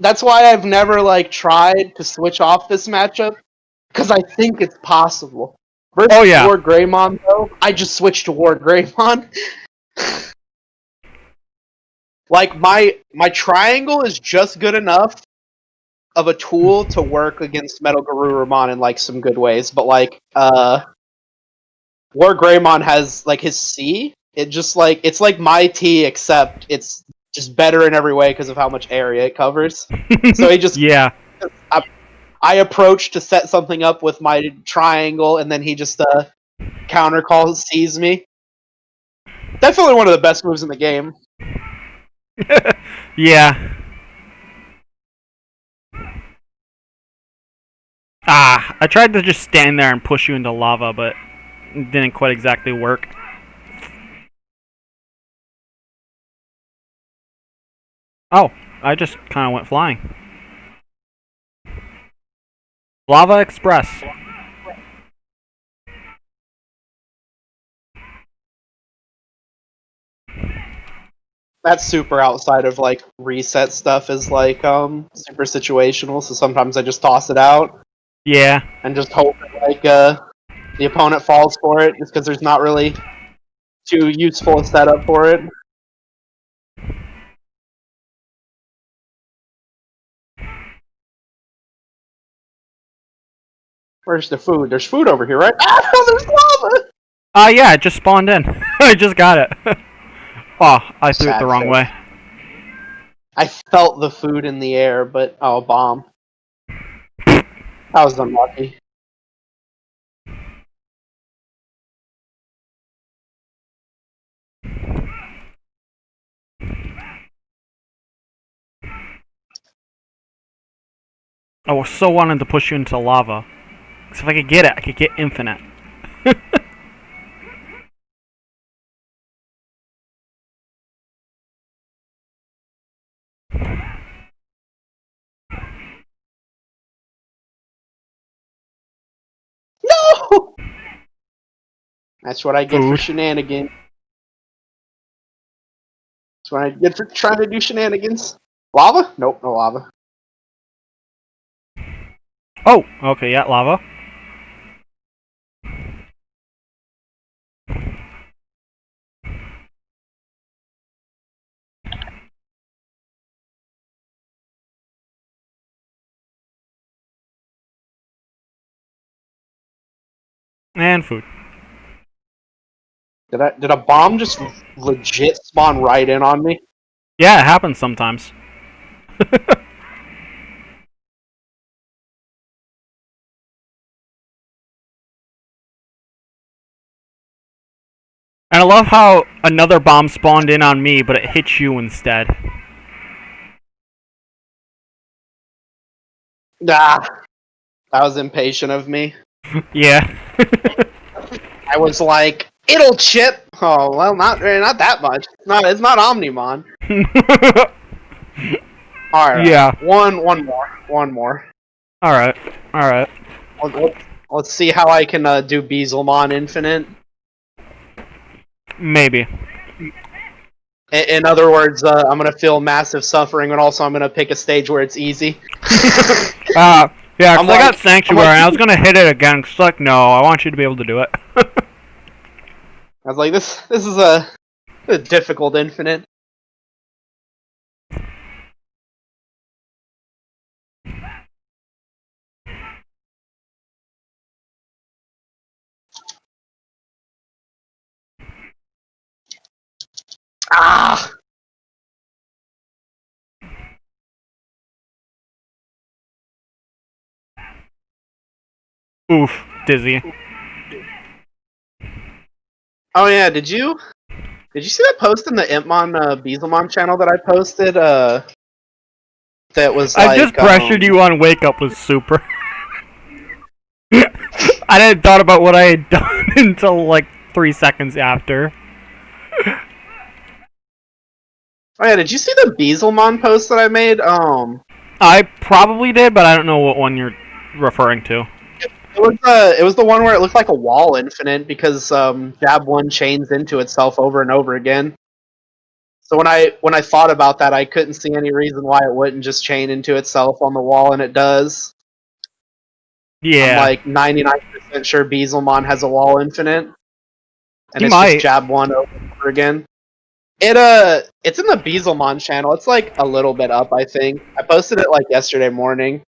Speaker 2: That's why I've never like tried to switch off this matchup because I think it's possible. Versus
Speaker 1: Oh, yeah.
Speaker 2: War Greymon though, I just switched to War Greymon. Like my triangle is just good enough of a tool to work against Metal Garurumon in like some good ways, but like War Greymon has like his C. It just like it's like my T except it's just better in every way because of how much area it covers. So he just
Speaker 1: Yeah.
Speaker 2: I approach to set something up with my triangle, and then he just counter calls, sees me. Definitely one of the best moves in the game.
Speaker 1: Yeah. Ah, I tried to just stand there and push you into lava, but it didn't quite exactly work. Oh, I just kind of went flying. Lava Express.
Speaker 2: That's super outside of like reset stuff is like super situational, so sometimes I just toss it out
Speaker 1: Yeah.
Speaker 2: and just hope that, like the opponent falls for it just because there's not really too useful a setup for it. Where's the food? There's food over here, right? Ah, there's lava!
Speaker 1: Yeah, it just spawned in. I just got it. Oh, I threw it the wrong way.
Speaker 2: I felt the food in the air, but oh, bomb. That was unlucky.
Speaker 1: I was so wanting to push you into lava. Because if I could get it, I could get infinite.
Speaker 2: No! That's what I get for
Speaker 1: Food.
Speaker 2: shenanigans. That's what I get for trying to do shenanigans. Lava? Nope, no lava.
Speaker 1: Oh, okay, yeah, lava. And food.
Speaker 2: Did a bomb just legit spawn right in on me?
Speaker 1: Yeah, it happens sometimes. And I love how another bomb spawned in on me, but it hit you instead.
Speaker 2: Ah, that was impatient of me.
Speaker 1: Yeah.
Speaker 2: I was like, it'll chip. Oh well, not that much. It's not Omnimon. All right,
Speaker 1: Yeah.
Speaker 2: one more.
Speaker 1: Alright. Alright.
Speaker 2: Let's see how I can do Beelzemon Infinite.
Speaker 1: Maybe.
Speaker 2: In other words, I'm gonna feel massive suffering, and also I'm gonna pick a stage where it's easy.
Speaker 1: Yeah,
Speaker 2: I'm
Speaker 1: cause I got
Speaker 2: like-
Speaker 1: Sanctuary,
Speaker 2: I'm like-
Speaker 1: and I was gonna hit it again, cause like, no, I want you to be able to do it.
Speaker 2: I was like, this is a difficult Infinite. Ah!
Speaker 1: Oof, dizzy.
Speaker 2: Oh yeah, did you see that post in the Impmon Beelzemon channel that I posted? That was
Speaker 1: I
Speaker 2: like
Speaker 1: just pressured you on wake up with super. I didn't thought about what I had done until like 3 seconds after.
Speaker 2: Oh yeah, did you see the Beelzemon post that I made?
Speaker 1: I probably did, but I don't know what one you're referring to.
Speaker 2: It was the one where it looked like a wall infinite because Jab 1 chains into itself over and over again. So when I thought about that, I couldn't see any reason why it wouldn't just chain into itself on the wall, and it does.
Speaker 1: Yeah.
Speaker 2: I'm like 99% sure Beelzemon has a wall infinite, and
Speaker 1: He
Speaker 2: it's
Speaker 1: might.
Speaker 2: just Jab 1 over and over again. It's in the Beelzemon channel. It's like a little bit up, I think. I posted it like yesterday morning.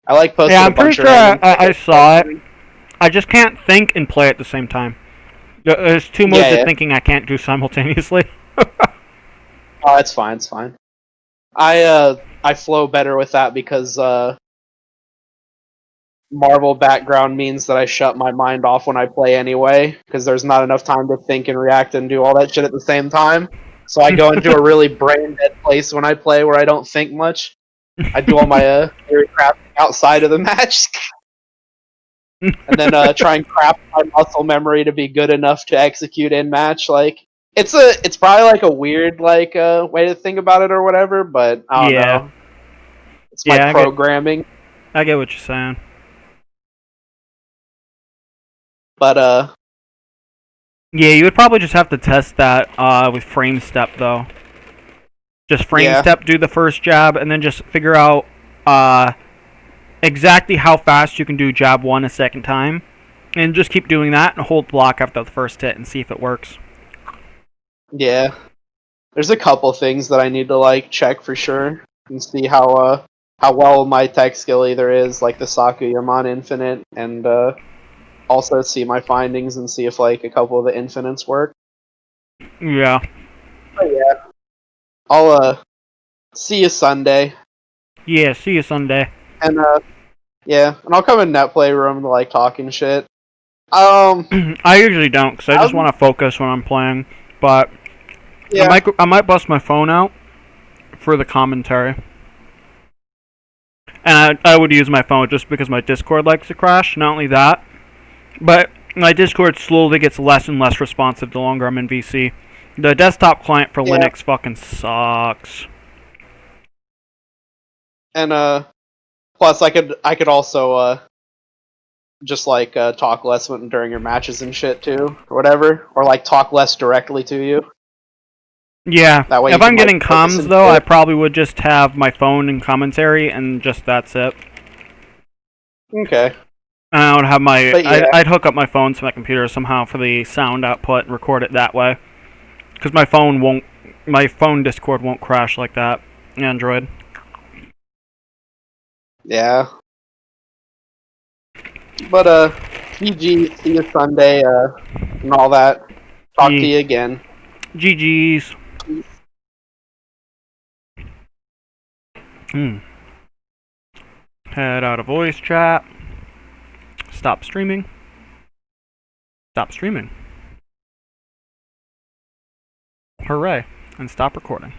Speaker 2: I like posted
Speaker 1: Yeah,
Speaker 2: a
Speaker 1: I'm pretty
Speaker 2: bunch
Speaker 1: sure
Speaker 2: of random
Speaker 1: I saw it. I just can't think and play at the same time. There's two modes of thinking I can't do simultaneously.
Speaker 2: Oh, it's fine. It's fine. I flow better with that because Marvel background means that I shut my mind off when I play anyway, because there's not enough time to think and react and do all that shit at the same time. So I go into a really brain dead place when I play where I don't think much. I do all my theory crafting outside of the match, and then try and craft my muscle memory to be good enough to execute in match. Like it's probably like a weird like way to think about it or whatever, but I don't know. It's my programming.
Speaker 1: I get what you're saying.
Speaker 2: But
Speaker 1: yeah, you would probably just have to test that with frame step though. Just frame step, do the first jab, and then just figure out exactly how fast you can do jab 1 a second time, and just keep doing that and hold block after the first hit and see if it works.
Speaker 2: Yeah, there's a couple things that I need to like check for sure and see how well my tech skill either is, like the Sakuyamon Infinite, and also see my findings and see if like a couple of the infinites work.
Speaker 1: Yeah.
Speaker 2: But yeah, I'll see you Sunday.
Speaker 1: Yeah, see you Sunday.
Speaker 2: And yeah, and I'll come in Netplay room to like talk and shit.
Speaker 1: I usually don't, because I just want to focus when I'm playing. But yeah. I might bust my phone out for the commentary. And I would use my phone just because my Discord likes to crash. Not only that, but my Discord slowly gets less and less responsive the longer I'm in VC. The desktop client for Linux fucking sucks.
Speaker 2: And plus I could also just like talk less during your matches and shit too, or whatever, or like talk less directly to you.
Speaker 1: Yeah.
Speaker 2: That way
Speaker 1: if I'm getting
Speaker 2: focus
Speaker 1: comms
Speaker 2: and
Speaker 1: though, I
Speaker 2: shit.
Speaker 1: probably would just have my phone and commentary, and just that's it.
Speaker 2: Okay.
Speaker 1: And I would have my.
Speaker 2: But yeah.
Speaker 1: I'd hook up my phone to my computer somehow for the sound output and record it that way. Because my phone won't. My phone Discord won't crash like that. Android.
Speaker 2: Yeah. But GG, see you Sunday, and all that. Talk to you again.
Speaker 1: GG's. Head out of voice chat. Stop streaming. Stop streaming. Hooray. And stop recording.